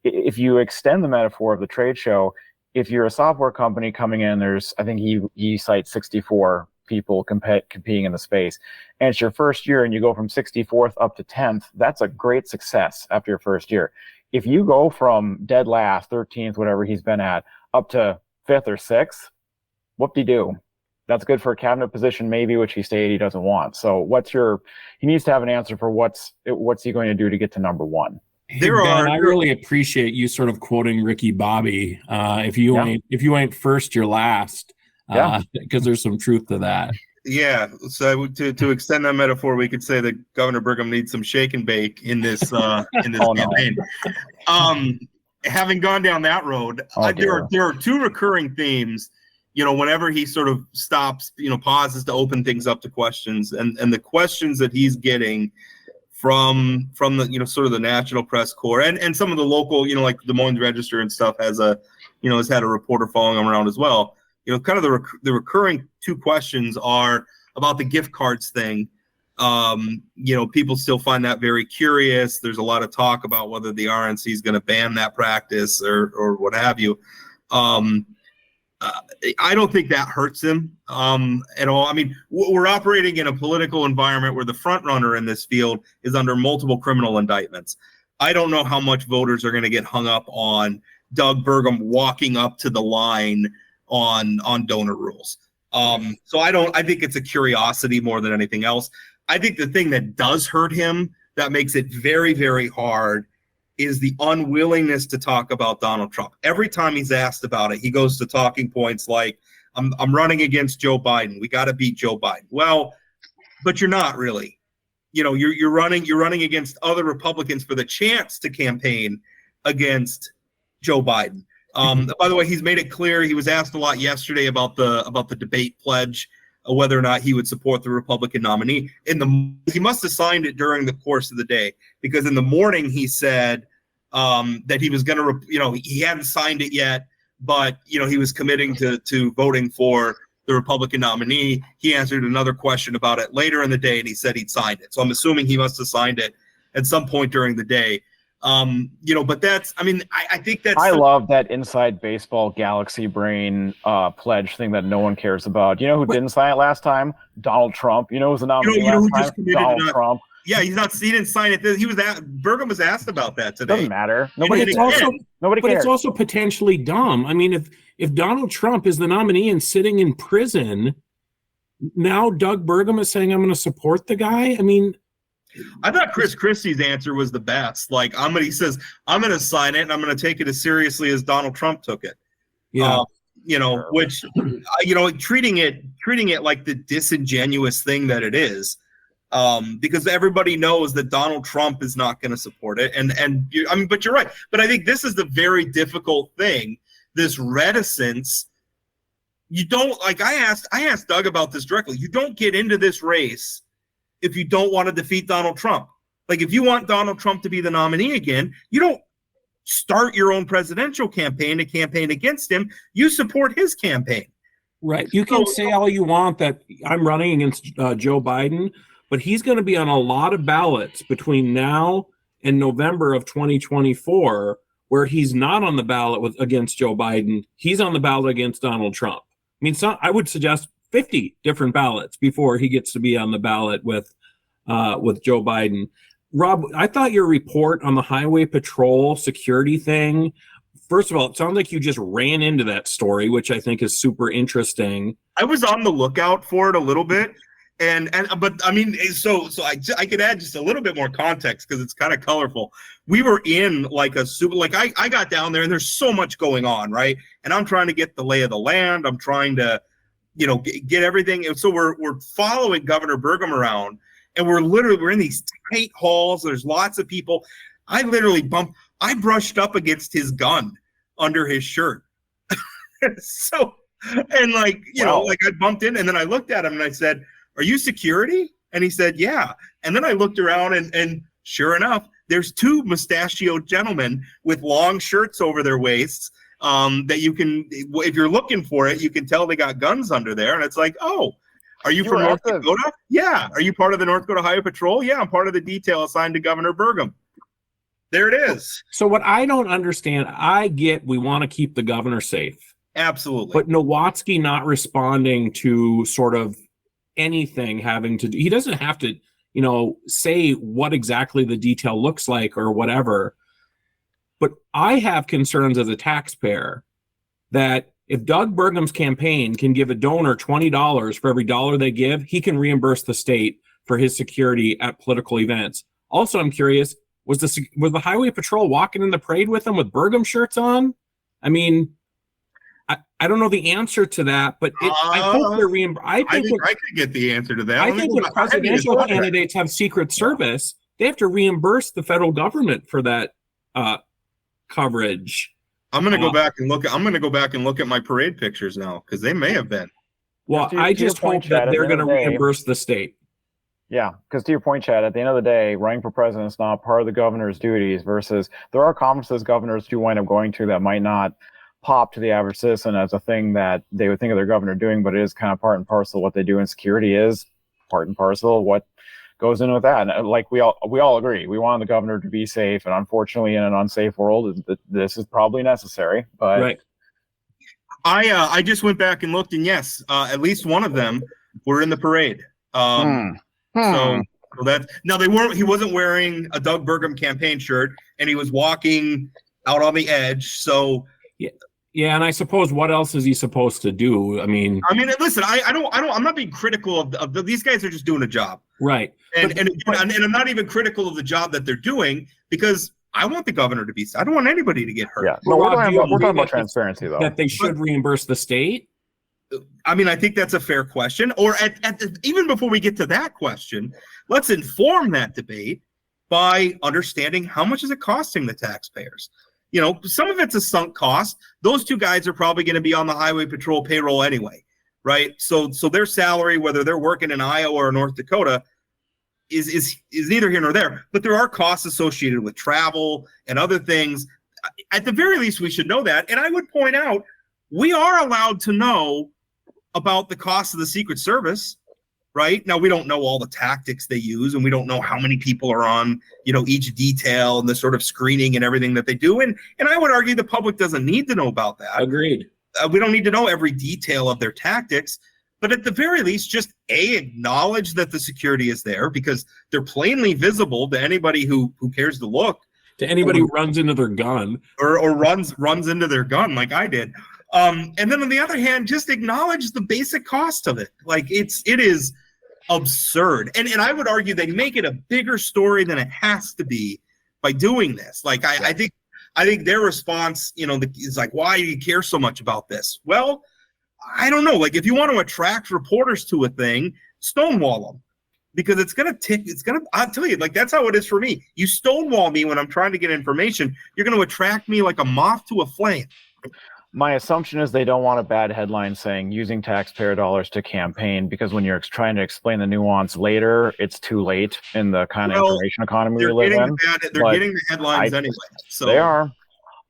if you extend the metaphor of the trade show, if you're a software company coming in, I think he cites 64 people competing in the space, and it's your first year and you go from 64th up to 10th, that's a great success after your first year. If you go from dead last, 13th, whatever he's been at, up to 5th or 6th, whoop-de-doo. That's good for a cabinet position, maybe, which he stated he doesn't want. So he needs to have an answer for what's he going to do to get to number one. Ben, I really appreciate you sort of quoting Ricky Bobby. If you ain't first, you're last. Because there's some truth to that. Yeah. So to extend that metaphor, we could say that Governor Burgum needs some shake and bake in this campaign. Having gone down that road, there are two recurring themes. Whenever he sort of stops, pauses to open things up to questions, and the questions that he's getting from the sort of the national press corps and some of the local, like Des Moines Register and stuff has had a reporter following him around as well. Kind of the recurring two questions are about the gift cards thing. People still find that very curious. There's a lot of talk about whether the RNC is going to ban that practice or what have you. I don't think that hurts him at all. I mean, we're operating in a political environment where the front runner in this field is under multiple criminal indictments. I don't know how much voters are going to get hung up on Doug Burgum walking up to the line on donor rules. So I think it's a curiosity more than anything else. I think the thing that does hurt him, that makes it very, very hard, is the unwillingness to talk about Donald Trump. Every time he's asked about it, he goes to talking points like, I'm running against Joe Biden. We got to beat Joe Biden. Well, but you're not really. you're running against other Republicans for the chance to campaign against Joe Biden. By the way, he's made it clear. He was asked a lot yesterday about the debate pledge, whether or not he would support the Republican nominee. He must have signed it during the course of the day, because in the morning he said that he was going to, he hadn't signed it yet, but he was committing to voting for the Republican nominee. He answered another question about it later in the day, and he said he'd signed it. So I'm assuming he must have signed it at some point during the day. But I think that's. I love that inside baseball galaxy brain pledge thing that no one cares about. You know who didn't sign it last time? Donald Trump. You know who's the nominee last time? Donald Trump. Yeah, he didn't sign it. Burgum was asked about that today. Doesn't matter. Nobody cares. But it's also potentially dumb. I mean, if Donald Trump is the nominee and sitting in prison, now Doug Burgum is saying, I'm going to support the guy. I mean, I thought Chris Christie's answer was the best. Like, he says, I'm going to sign it and I'm going to take it as seriously as Donald Trump took it. Yeah. Which, treating it like the disingenuous thing that it is. Because everybody knows that Donald Trump is not going to support it. But you're right. But I think this is the very difficult thing, this reticence. You don't, like, I asked Doug about this directly. You don't get into this race if you don't want to defeat Donald Trump. Like, if you want Donald Trump to be the nominee again, you don't start your own presidential campaign to campaign against him. You support his campaign. Right. You can say all you want that I'm running against Joe Biden, but he's going to be on a lot of ballots between now and November of 2024, where he's not on the ballot against Joe Biden. He's on the ballot against Donald Trump. I mean, I would suggest 50 different ballots before he gets to be on the ballot with Joe Biden. Rob, I thought your report on the highway patrol security thing, first of all, it sounds like you just ran into that story, which I think is super interesting. I was on the lookout for it a little bit. But I mean, so I could add just a little bit more context because it's kind of colorful. We were in like I got down there and there's so much going on, right? And I'm trying to get the lay of the land. I'm trying to, get everything. And so we're following Governor Burgum around, and we're in these tight halls. There's lots of people. I brushed up against his gun under his shirt. So, and I bumped in, and then I looked at him and I said, "Are you security?" And he said, "Yeah." And then I looked around and sure enough, there's two mustachioed gentlemen with long shirts over their waists that you can, if you're looking for it, you can tell they got guns under there. And it's like, oh, are you from North Dakota? Yeah. Are you part of the North Dakota Highway Patrol? Yeah, I'm part of the detail assigned to Governor Burgum. There it is. So what I don't understand, I get we want to keep the governor safe. Absolutely. But Nowatzki not responding to sort of anything having to do, he doesn't have to, say what exactly the detail looks like or whatever. But I have concerns as a taxpayer that if Doug Burgum's campaign can give a donor $20 for every dollar they give, he can reimburse the state for his security at political events. Also, I'm curious, was the Highway Patrol walking in the parade with him with Burgum shirts on? I mean, I don't know the answer to that, but I hope they're reimbursed. I think I could get the answer to that. I think when presidential candidates have Secret Service, they have to reimburse the federal government for that coverage. I'm going to go back and look at my parade pictures now, because they may have been. Well, I just hope that they're going to reimburse the state. Yeah, because to your point, Chad, at the end of the day, running for president is not part of the governor's duties versus there are conferences governors do wind up going to that might not pop to the average citizen as a thing that they would think of their governor doing, but it is kind of part and parcel of what they do, and security is part and parcel of what goes in with that. And like we all agree, we want the governor to be safe, and unfortunately in an unsafe world, this is probably necessary. But right. I just went back and looked, and yes, at least one of them were in the parade. So that now he wasn't wearing a Doug Burgum campaign shirt, and he was walking out on the edge. So yeah, and I suppose what else is he supposed to do? I mean, listen, I'm not being critical of these guys are just doing a job, right? And I'm not even critical of the job that they're doing, because I want the governor to be. I don't want anybody to get hurt. Yeah, no, we're talking about transparency, though. That they should reimburse the state. I mean, I think that's a fair question. Or even before we get to that question, let's inform that debate by understanding how much is it costing the taxpayers. You know, some of it's a sunk cost. Those two guys are probably going to be on the highway patrol payroll anyway, right? So their salary, whether they're working in Iowa or North Dakota, is neither here nor there. But there are costs associated with travel and other things. At the very least, we should know that. And I would point out, we are allowed to know about the cost of the Secret Service, right? Now, we don't know all the tactics they use, and we don't know how many people are on, you know, each detail and the sort of screening and everything that they do. And I would argue the public doesn't need to know about that. Agreed. We don't need to know every detail of their tactics, but at the very least, just acknowledge that the security is there, because they're plainly visible to anybody who cares to look. To anybody who runs into their gun. Or runs into their gun like I did. And then on the other hand, just acknowledge the basic cost of it. Like it is absurd. And I would argue they make it a bigger story than it has to be by doing this. Like I think their response, you know, is like, why do you care so much about this? Well, I don't know. Like, if you want to attract reporters to a thing, stonewall them, because I'll tell you, like, that's how it is for me. You stonewall me when I'm trying to get information, you're going to attract me like a moth to a flame. My assumption is they don't want a bad headline saying using taxpayer dollars to campaign, because when you're trying to explain the nuance later, it's too late in the kind of information economy we live in. They're getting the headlines anyway. So they are.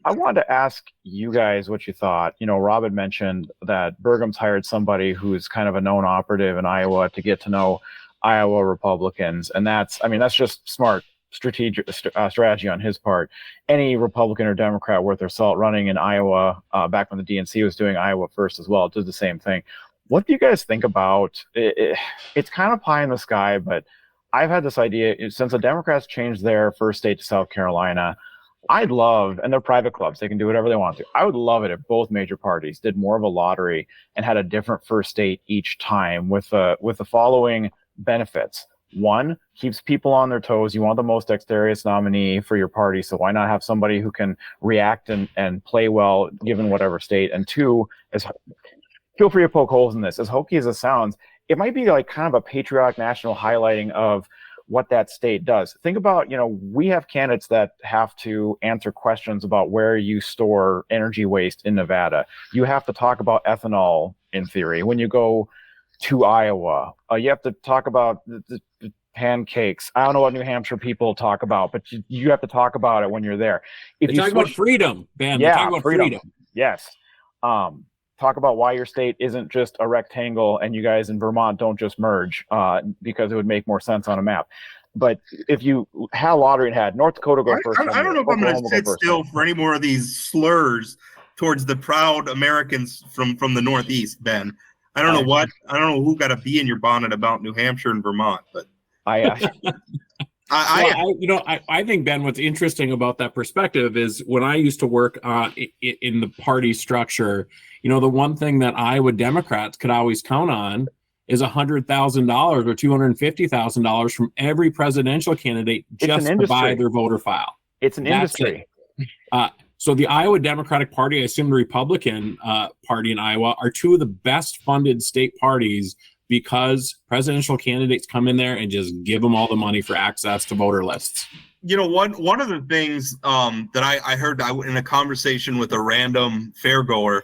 I wanted to ask you guys what you thought. You know, Rob had mentioned that Burgum's hired somebody who's kind of a known operative in Iowa to get to know Iowa Republicans, and that's just smart strategy on his part. Any Republican or Democrat worth their salt running in Iowa, back when the DNC was doing Iowa First as well, did the same thing. What do you guys think about it? It's kind of pie in the sky, but I've had this idea since the Democrats changed their first state to South Carolina. I'd love, and they're private clubs, they can do whatever they want to. I would love it if both major parties did more of a lottery and had a different first state each time with the following benefits. One, keeps people on their toes. You want the most dexterous nominee for your party, so why not have somebody who can react and play well given whatever state? And two, feel free to poke holes in this. As hokey as it sounds, it might be like kind of a patriotic national highlighting of what that state does. Think about, you know, we have candidates that have to answer questions about where you store energy waste in Nevada. You have to talk about ethanol in theory. When you go to Iowa, you have to talk about the pancakes. I don't know what New Hampshire people talk about, but you have to talk about it when you're there. If you talk about freedom, Ben. Yeah, talk about freedom. Yes. Talk about why your state isn't just a rectangle and you guys in Vermont don't just merge, because it would make more sense on a map. But if you had a lottery and had North Dakota go first. I don't know if I'm going to sit still for any more of these slurs towards the proud Americans from the Northeast, Ben. I don't know who got a bee in your bonnet about New Hampshire and Vermont, but I think, Ben, what's interesting about that perspective is when I used to work in the party structure, you know, the one thing that Iowa Democrats could always count on is $100,000 or $250,000 from every presidential candidate just to buy their voter file. It's an industry. So the Iowa Democratic Party, I assume the Republican Party in Iowa, are two of the best funded state parties because presidential candidates come in there and just give them all the money for access to voter lists. You know, one of the things that I heard in a conversation with a random fairgoer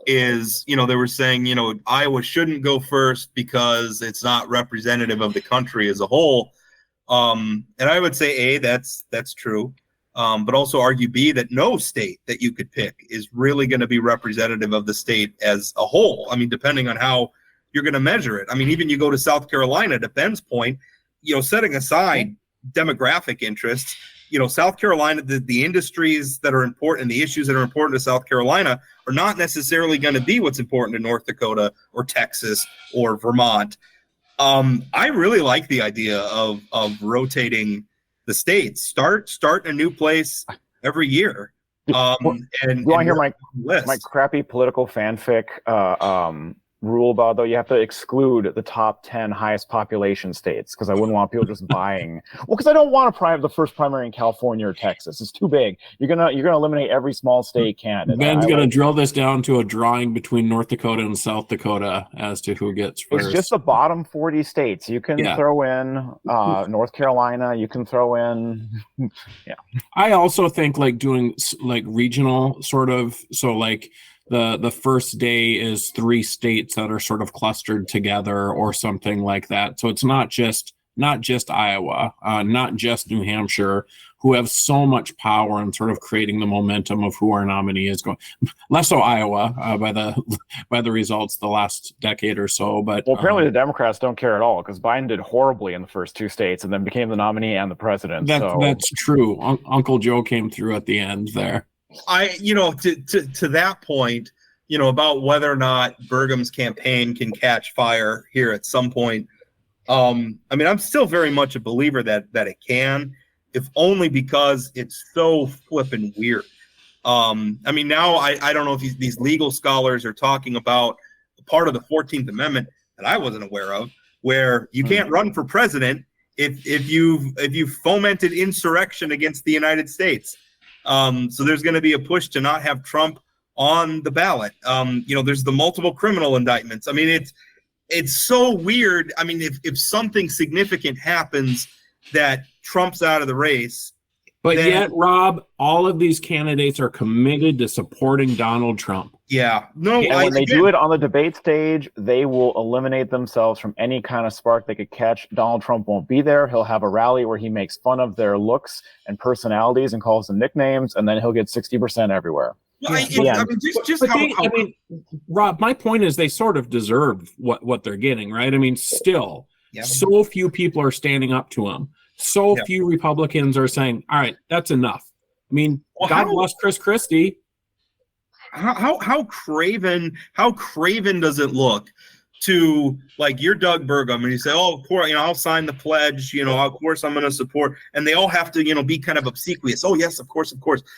is, you know, they were saying, you know, Iowa shouldn't go first because it's not representative of the country as a whole. And I would say, A, that's true. But also argue, B, that no state that you could pick is really going to be representative of the state as a whole. I mean, depending on how you're going to measure it. I mean, even you go to South Carolina, to Ben's point, you know, setting aside demographic interests, you know, South Carolina, the industries that are important, the issues that are important to South Carolina are not necessarily going to be what's important to North Dakota or Texas or Vermont. I really like the idea of rotating the states. Start in a new place every year. And you want to hear my crappy political fanfic rule about, though, you have to exclude the top 10 highest population states, because I wouldn't want people just buying. Well, because I don't want the first primary in California or Texas. It's too big. You're gonna eliminate every small state candidate. Ben's going to drill this down to a drawing between North Dakota and South Dakota as to who gets first. It's just the bottom 40 states. You can throw in North Carolina. You can throw in, I also think like doing like regional sort of, so like the first day is 3 states that are sort of clustered together or something like that. So it's not just Iowa, not just New Hampshire, who have so much power in sort of creating the momentum of who our nominee is going. Less so Iowa by the results the last decade or so. But apparently the Democrats don't care at all, because Biden did horribly in the first 2 states and then became the nominee and the president. That's true. Uncle Joe came through at the end there. To that point, about whether or not Burgum's campaign can catch fire here at some point. I'm still very much a believer that it can, if only because it's so flippin' weird. Now I don't know if these legal scholars are talking about part of the 14th Amendment that I wasn't aware of, where you can't run for president if you've fomented insurrection against the United States. So there's going to be a push to not have Trump on the ballot. There's the multiple criminal indictments. It's so weird. If something significant happens that Trump's out of the race. But yet, Rob, all of these candidates are committed to supporting Donald Trump. Yeah. No, and when they do it on the debate stage, they will eliminate themselves from any kind of spark they could catch. Donald Trump won't be there. He'll have a rally where he makes fun of their looks and personalities and calls them nicknames, and then he'll get 60% everywhere. Rob, my point is they sort of deserve what they're getting, right? So few people are standing up to him. So few Republicans are saying, all right, that's enough. God bless Chris Christie. How craven does it look to, like, you're Doug Burgum and you say, oh, of course, I'll sign the pledge, of course I'm going to support, and they all have to, be kind of obsequious. Oh yes, of course.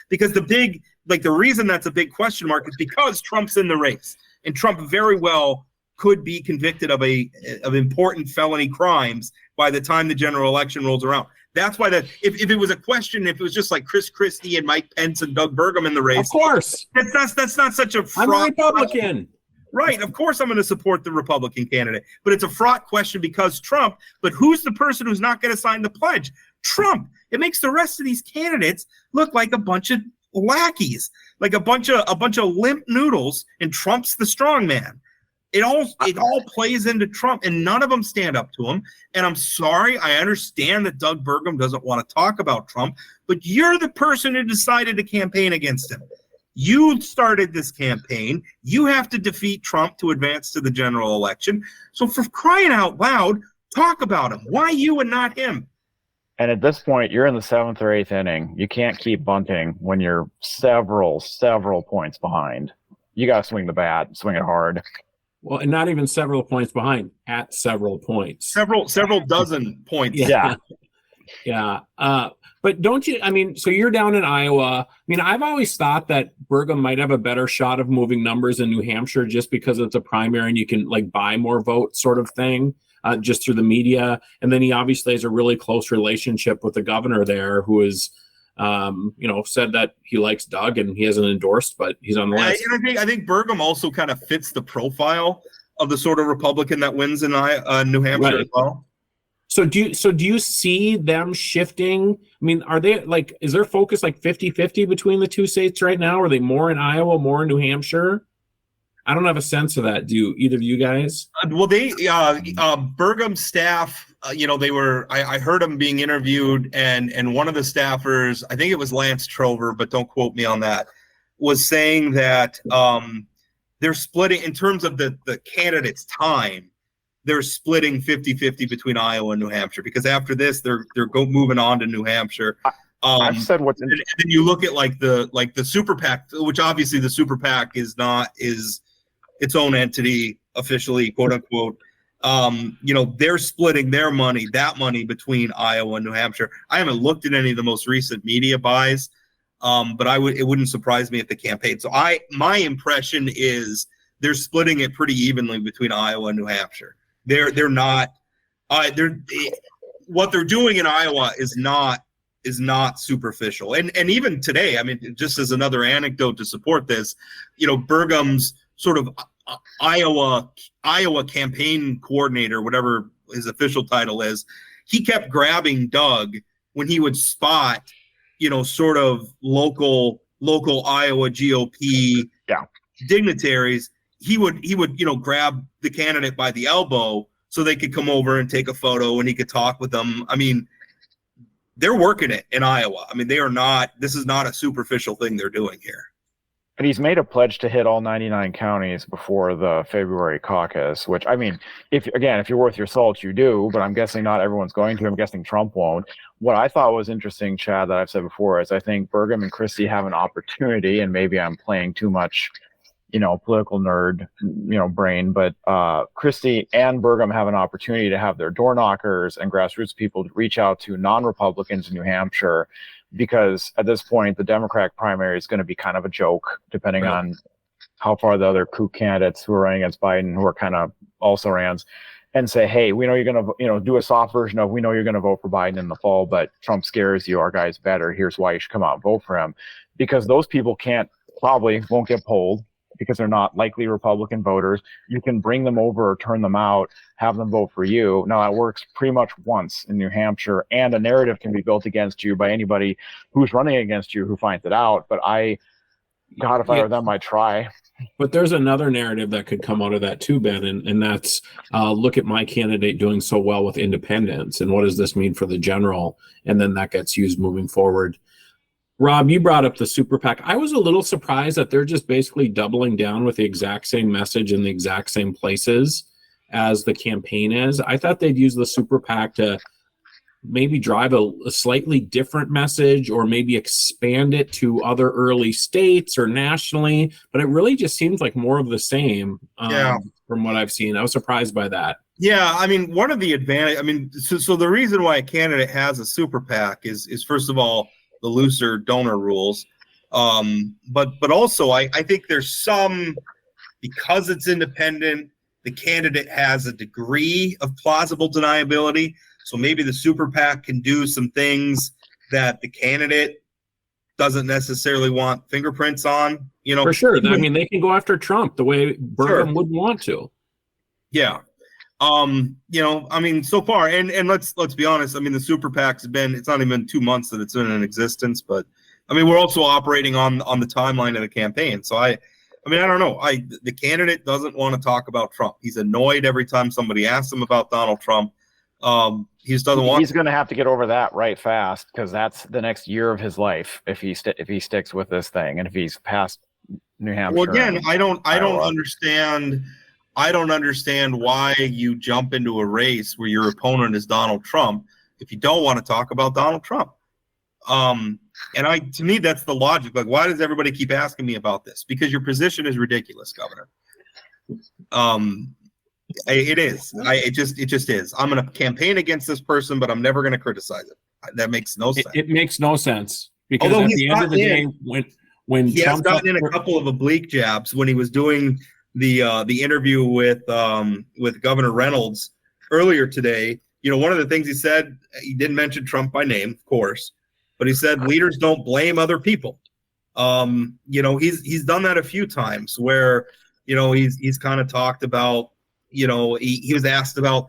Because the reason that's a big question mark is because Trump's in the race, and Trump very well could be convicted of important felony crimes by the time the general election rolls around. That's why if it was a question, if it was just like Chris Christie and Mike Pence and Doug Burgum in the race, of course, that's not such a fraught. I'm a Republican. Right, of course I'm going to support the Republican candidate, but it's a fraught question because Trump. But who's the person who's not going to sign the pledge? Trump. It makes the rest of these candidates look like a bunch of lackeys, like a bunch of limp noodles, and Trump's the strong man. It all plays into Trump, and none of them stand up to him. And I'm sorry, I understand that Doug Burgum doesn't want to talk about Trump, but you're the person who decided to campaign against him. You started this campaign. You have to defeat Trump to advance to the general election. So for crying out loud, talk about him. Why you and not him? And at this point, you're in the 7th or 8th inning. You can't keep bunting when you're several points behind. You got to swing the bat, swing it hard. Well, and not even several points behind, at several points. Several dozen points. Yeah. But don't you, so you're down in Iowa. I've always thought that Burgum might have a better shot of moving numbers in New Hampshire just because it's a primary and you can buy more votes sort of thing, just through the media. And then he obviously has a really close relationship with the governor there, who is, said that he likes Doug and he hasn't endorsed, but he's on the list. And I think Burgum also kind of fits the profile of the sort of Republican that wins in New Hampshire as well. So do you see them shifting? Are they is their focus 50-50 between the 2 states right now? Are they more in Iowa, more in New Hampshire? I don't have a sense of that. Do either of you guys? Burgum's staff, they were, I heard them being interviewed, and one of the staffers, I think it was Lance Trover, but don't quote me on that, was saying that they're splitting in terms of the candidates' time. They're splitting 50-50 between Iowa and New Hampshire, because after this they're moving on to New Hampshire. I've said what's and then you look at the super PAC, which obviously the super PAC is its own entity officially, quote unquote. They're splitting that money between Iowa and New Hampshire. I haven't looked at any of the most recent media buys, but it wouldn't surprise me if the campaign. So my impression is they're splitting it pretty evenly between Iowa and New Hampshire. They're not. What they're doing in Iowa is not superficial. And even today, I mean, just as another anecdote to support this, Burgum's sort of Iowa campaign coordinator, whatever his official title is, he kept grabbing Doug when he would spot, sort of local Iowa GOP dignitaries. He would grab the candidate by the elbow so they could come over and take a photo and he could talk with them. I mean, they're working it in Iowa. I mean, this is not a superficial thing they're doing here. And he's made a pledge to hit all 99 counties before the February caucus, which, I mean, if you're worth your salt, you do, but I'm guessing not everyone's going to. I'm guessing Trump won't. What I thought was interesting, Chad, that I've said before, is I think Burgum and Christie have an opportunity, and maybe I'm playing too much, political nerd, brain, but Christie and Burgum have an opportunity to have their door knockers and grassroots people reach out to non-Republicans in New Hampshire, because at this point, the Democratic primary is going to be kind of a joke, depending on how far the other kook candidates who are running against Biden, who are kind of also rans, and say, hey, we know you're going to, do a soft version of, we know you're going to vote for Biden in the fall, but Trump scares you, our guy's better. Here's why you should come out and vote for him. Because those people probably won't get polled, because they're not likely Republican voters. You can bring them over or turn them out, have them vote for you. Now, that works pretty much once in New Hampshire, and a narrative can be built against you by anybody who's running against you who finds it out. But if I were them, I'd try. But there's another narrative that could come out of that too, Ben, and that's look at my candidate doing so well with independents, and what does this mean for the general? And then that gets used moving forward. Rob, you brought up the super PAC. I was a little surprised that they're just basically doubling down with the exact same message in the exact same places as the campaign is. I thought they'd use the super PAC to maybe drive a slightly different message, or maybe expand it to other early states or nationally. But it really just seems like more of the same from what I've seen. I was surprised by that. Yeah, I mean, one of the so the reason why a candidate has a super PAC is first of all, the looser donor rules. But also I think there's some, because it's independent, the candidate has a degree of plausible deniability. So maybe the super PAC can do some things that the candidate doesn't necessarily want fingerprints on, For sure. I mean, they can go after Trump the way Burgum would want to. Yeah. So far, and let's be honest. I mean, the super PAC's it's not even 2 months that it's been in existence, but I mean, we're also operating on the timeline of the campaign. So I don't know. The candidate doesn't want to talk about Trump. He's annoyed every time somebody asks him about Donald Trump. He just doesn't want. He's going to have to get over that right fast, because that's the next year of his life if he sticks with this thing, and if he's past New Hampshire. Well, again, I don't understand. I don't understand why you jump into a race where your opponent is Donald Trump if you don't want to talk about Donald Trump. To me, that's the logic. Like, why does everybody keep asking me about this? Because your position is ridiculous, Governor. It is. It just is. I'm going to campaign against this person, but I'm never going to criticize it. That makes no sense. It makes no sense, because at the end of the day, when he has gotten in a couple of oblique jabs when he was doing the interview with Governor Reynolds earlier today, one of the things he said, he didn't mention Trump by name, of course, but he said leaders don't blame other people. He's done that a few times where, he's kind of talked about, he was asked about,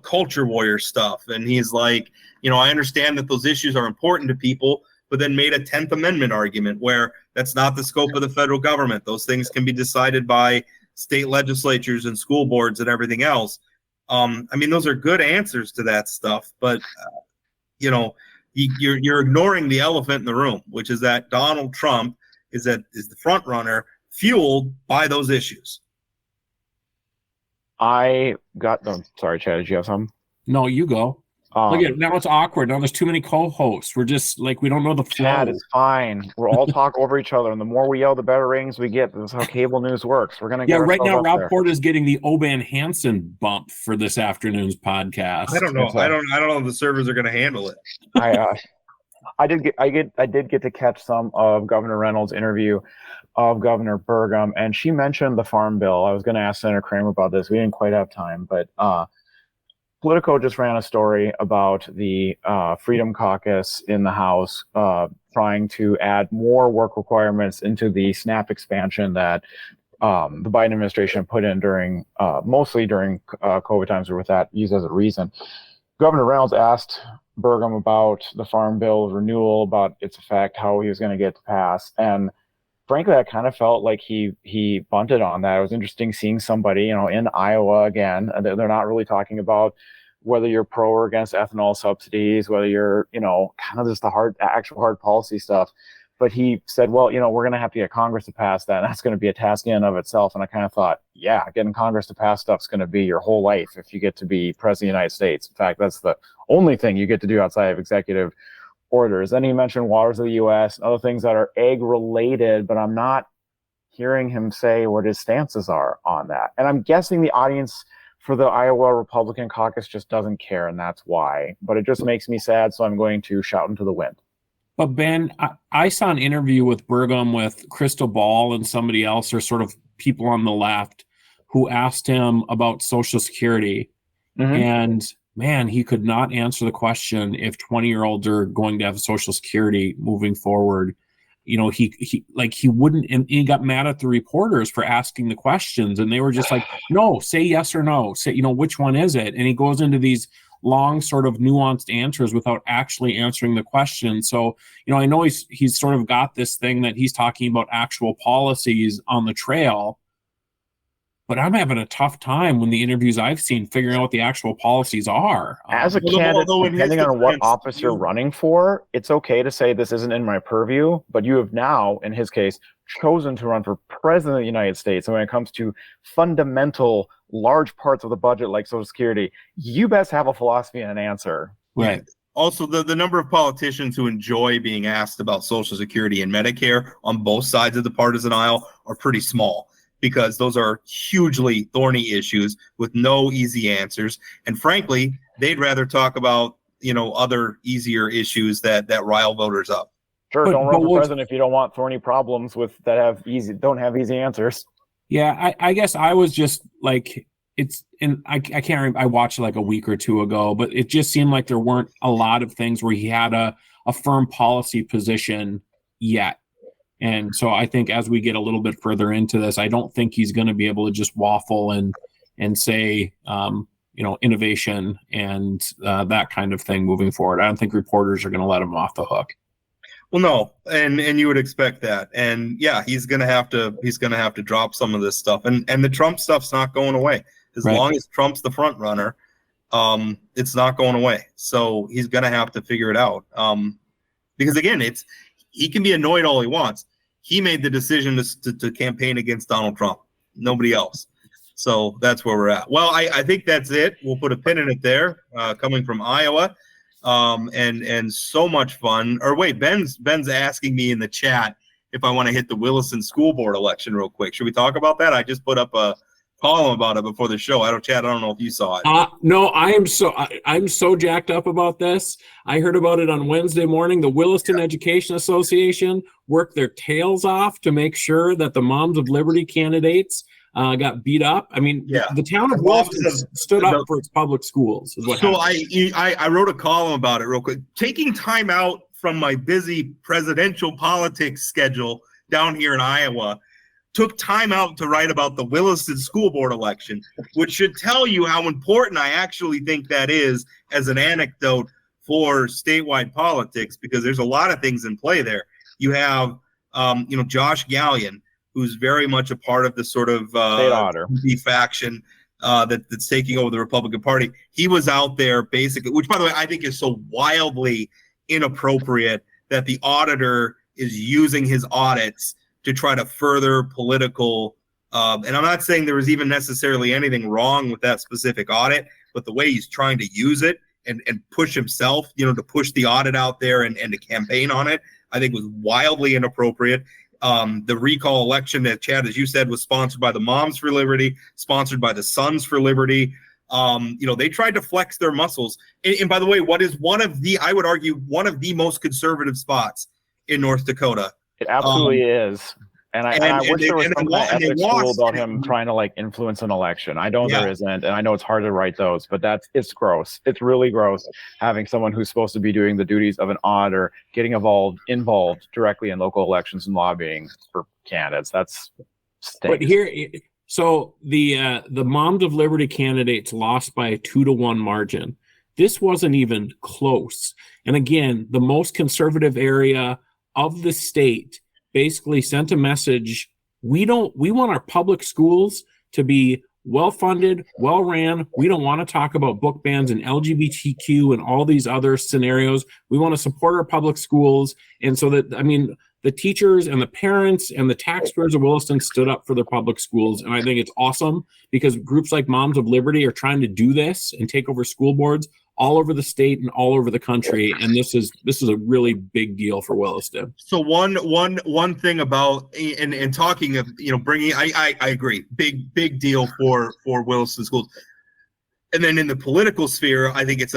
culture warrior stuff. And he's like, I understand that those issues are important to people, but then made a 10th Amendment argument where that's not the scope of the federal government. Those things can be decided by state legislatures and school boards and everything else. Those are good answers to that stuff, but you're ignoring the elephant in the room, which is that Donald Trump is the front runner, fueled by those issues. Sorry, Chad, did you have something? No, you go. Look at now, it's awkward. Now there's too many co-hosts. We're just like, we don't know the flow. Chad, it's fine. We're all talk over each other, and the more we yell, the better ratings we get. This is how cable news works. We're gonna get right now. Rob Porter is getting the Oban Hanson bump for this afternoon's podcast. I don't know. I don't know if the servers are gonna handle it. I did get to catch some of Governor Reynolds' interview of Governor Burgum, and she mentioned the farm bill. I was going to ask Senator Cramer about this. We didn't quite have time, but Politico just ran a story about the Freedom Caucus in the House trying to add more work requirements into the SNAP expansion that the Biden administration put in during mostly during COVID times, or with that used as a reason. Governor Reynolds asked Burgum about the Farm Bill renewal, about its effect, how he was going to get to pass, and frankly, I kind of felt like he bunted on that. It was interesting seeing somebody, in Iowa again. They're not really talking about whether you're pro or against ethanol subsidies, whether you're, kind of just the actual hard policy stuff. But he said, well, we're going to have to get Congress to pass that. And that's going to be a task in and of itself. And I kind of thought, yeah, getting Congress to pass stuff is going to be your whole life if you get to be president of the United States. In fact, that's the only thing you get to do outside of executive orders. Then he mentioned waters of the U.S. and other things that are egg related, but I'm not hearing him say what his stances are on that. And I'm guessing the audience for the Iowa Republican caucus just doesn't care, and that's why. But it just makes me sad, so I'm going to shout into the wind. But Ben, I saw an interview with Burgum with Crystal Ball and somebody else, or sort of people on the left, who asked him about Social Security. Mm-hmm. And man, he could not answer the question if 20-year-olds are going to have Social Security moving forward. He wouldn't, and he got mad at the reporters for asking the questions, and they were just like, no, say yes or no, say, which one is it? And he goes into these long sort of nuanced answers without actually answering the question. So, I know he's sort of got this thing that he's talking about actual policies on the trail, but I'm having a tough time when the interviews I've seen figuring out what the actual policies are. As a candidate, depending on what office you're running for, it's okay to say this isn't in my purview, but you have now, in his case, chosen to run for president of the United States. And when it comes to fundamental, large parts of the budget like Social Security, you best have a philosophy and an answer. Right. Also, the number of politicians who enjoy being asked about Social Security and Medicare on both sides of the partisan aisle are pretty small, because those are hugely thorny issues with no easy answers. And frankly, they'd rather talk about, other easier issues that rile voters up. Sure, don't run for president if you don't want thorny problems don't have easy answers. Yeah, I guess I was just like, I can't remember, I watched it like a week or two ago, but it just seemed like there weren't a lot of things where he had a firm policy position yet. And so I think as we get a little bit further into this, I don't think he's going to be able to just waffle and say, innovation and that kind of thing moving forward. I don't think reporters are going to let him off the hook. Well, no, and you would expect that. And yeah, he's going to have to drop some of this stuff. And the Trump stuff's not going away. As long as Trump's the front runner, it's not going away. So he's going to have to figure it out. Because again, he can be annoyed all he wants. He made the decision to campaign against Donald Trump, nobody else. So that's where we're at. Well, I think that's it. We'll put a pin in it there, coming from Iowa. And so much fun. Or wait, Ben's asking me in the chat if I want to hit the Williston School Board election real quick. Should we talk about that? I just put up a column about it before the show. I don't know if you saw it. No, I'm so jacked up about this. I heard about it on Wednesday morning. The Williston Education Association worked their tails off to make sure that the Moms of Liberty candidates got beat up. I mean, the town of Williston stood up for its public schools. Is what I wrote a column about it real quick. Taking time out from my busy presidential politics schedule down here in Iowa, took time out to write about the Williston School Board election, which should tell you how important I actually think that is as an anecdote for statewide politics, because there's a lot of things in play there. You have, Josh Gallion, who's very much a part of the sort of faction that's taking over the Republican Party. He was out there basically, which by the way, I think is so wildly inappropriate that the auditor is using his audits to try to further political, and I'm not saying there was even necessarily anything wrong with that specific audit, but the way he's trying to use it and push himself, to push the audit out there and to campaign on it, I think was wildly inappropriate. The recall election that, Chad, as you said, was sponsored by the Moms for Liberty, sponsored by the Sons for Liberty. They tried to flex their muscles. And by the way, what is I would argue, one of the most conservative spots in North Dakota. It absolutely is. And I wish there was some kind of ethics rule about him trying to like influence an election. I know there isn't, and I know it's hard to write those, but it's gross. It's really gross having someone who's supposed to be doing the duties of an auditor getting involved directly in local elections and lobbying for candidates. That's stinks. But here, so the Moms of Liberty candidates lost by a 2-1 margin. This wasn't even close. And again, the most conservative area of the state basically sent a message. We want our public schools to be well-funded, well-ran. We don't want to talk about book bans and LGBTQ and all these other scenarios. We want to support our public schools. And so the teachers and the parents and the taxpayers of Williston stood up for their public schools. And I think it's awesome because groups like Moms of Liberty are trying to do this and take over school boards all over the state and all over the country. And this is a really big deal for Williston. So one thing about, and talking of, bringing, I agree, big deal for Williston schools. And then in the political sphere, I think it's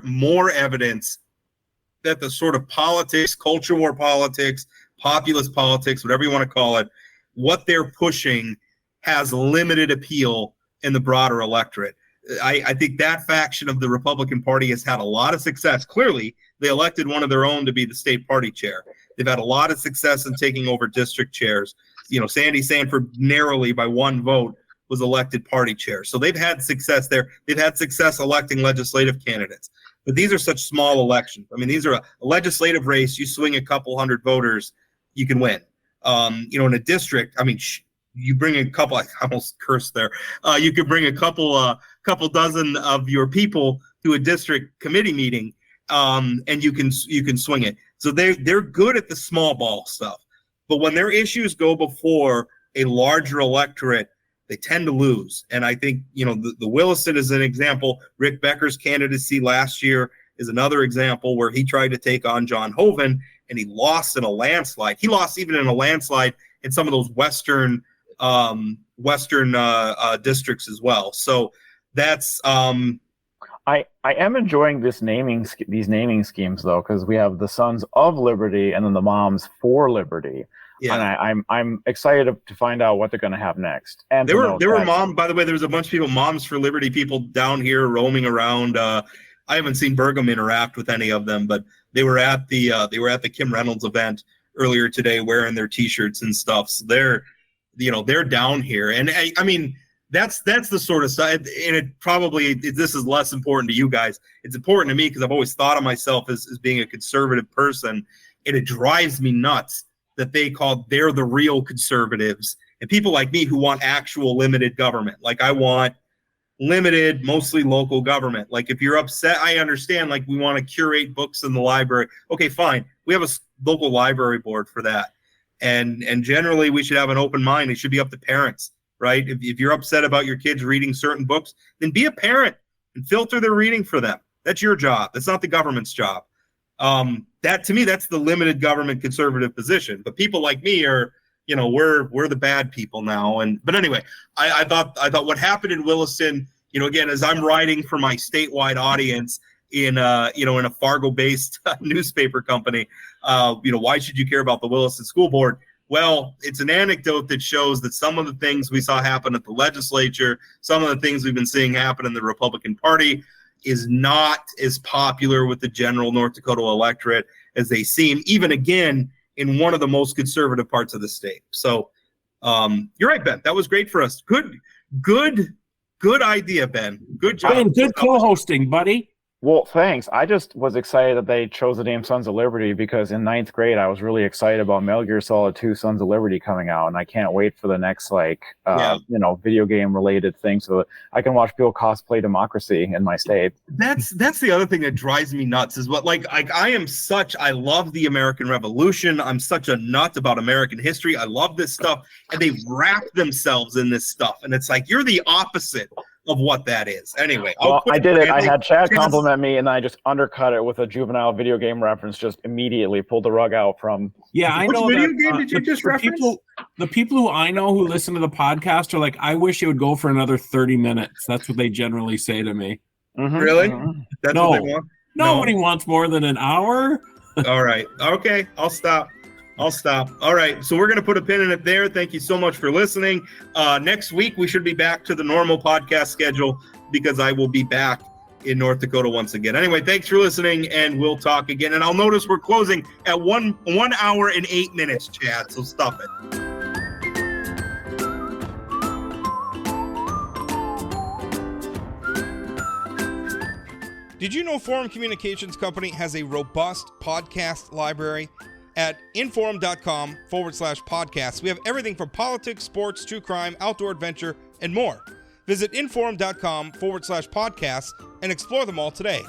more evidence that the sort of politics, culture war politics, populist politics, whatever you want to call it, what they're pushing has limited appeal in the broader electorate. I think that faction of the Republican Party has had a lot of success. Clearly, they elected one of their own to be the state party chair. They've had a lot of success in taking over district chairs. Sandy Sanford narrowly by 1 vote was elected party chair. So they've had success there. They've had success electing legislative candidates. But these are such small elections. I mean, these are a legislative race. You swing a couple hundred voters, you can win. In a district, you bring a couple, I almost cursed there. You could bring a couple dozen of your people to a district committee meeting, and you can swing it. So they're good at the small ball stuff. But when their issues go before a larger electorate, they tend to lose. And I think, the Williston is an example. Rick Becker's candidacy last year is another example where he tried to take on John Hoeven, and he lost in a landslide. He lost even in a landslide in some of those western districts as well. So that's I am enjoying these naming schemes though, because we have the Sons of Liberty and then the Moms for Liberty. Yeah. And I'm excited to find out what they're going to have next. And there were mom. By the way, there was a bunch of people, Moms for Liberty people down here roaming around. I haven't seen Burgum interact with any of them, but they were at the Kim Reynolds event earlier today, wearing their T-shirts and stuff. So they're down here, and I mean that's the sort of stuff. And this is less important to you guys. It's important to me because I've always thought of myself as being a conservative person, and it drives me nuts that they're the real conservatives, and people like me who want actual limited government. Like I want limited, mostly local government. Like if you're upset, I understand, like we want to curate books in the library. Okay, fine. We have a local library board for that. And generally we should have an open mind. It should be up to parents, right? If you're upset about your kids reading certain books, then be a parent and filter their reading for them. That's your job. That's not the government's job. That to me, that's the limited government conservative position. But people like me are, we're the bad people now. But anyway, I thought what happened in Williston, again, as I'm writing for my statewide audience in a Fargo-based newspaper company, why should you care about the Williston School Board? Well, it's an anecdote that shows that some of the things we saw happen at the legislature, some of the things we've been seeing happen in the Republican Party is not as popular with the general North Dakota electorate as they seem, even again, in one of the most conservative parts of the state. So you're right, Ben. That was great for us. Good idea, Ben. Good job. And good co-hosting, buddy. Well, thanks. I just was excited that they chose the name Sons of Liberty because in 9th grade, I was really excited about Metal Gear Solid 2 Sons of Liberty coming out. And I can't wait for the next, video game related thing so that I can watch people cosplay democracy in my state. That's the other thing that drives me nuts is I love the American Revolution. I'm such a nut about American history. I love this stuff. And they wrap themselves in this stuff. And it's like, you're the opposite. of what that is. Anyway, Well, I did it. I had Chad Chad's- compliment me, and I just undercut it with a juvenile video game reference. Just immediately pulled the rug out from. Yeah, I Which know video that, game did you just reference? The people who I know who listen to the podcast are like, I wish it would go for another 30 minutes. That's what they generally say to me. Mhm, Really? mhm. That's No. what they want? Nobody wants more than an hour. All right. Okay. I'll stop. All right. So we're going to put a pin in it there. Thank you so much for listening. Next week, we should be back to the normal podcast schedule because I will be back in North Dakota once again. Anyway, thanks for listening, and we'll talk again. And I'll notice we're closing at 1 hour and 8 minutes, Chad. So stop it. Did you know Forum Communications Company has a robust podcast library? At inforum.com/podcasts, we have everything from politics, sports, true crime, outdoor adventure, and more. Visit inforum.com/podcasts and explore them all today.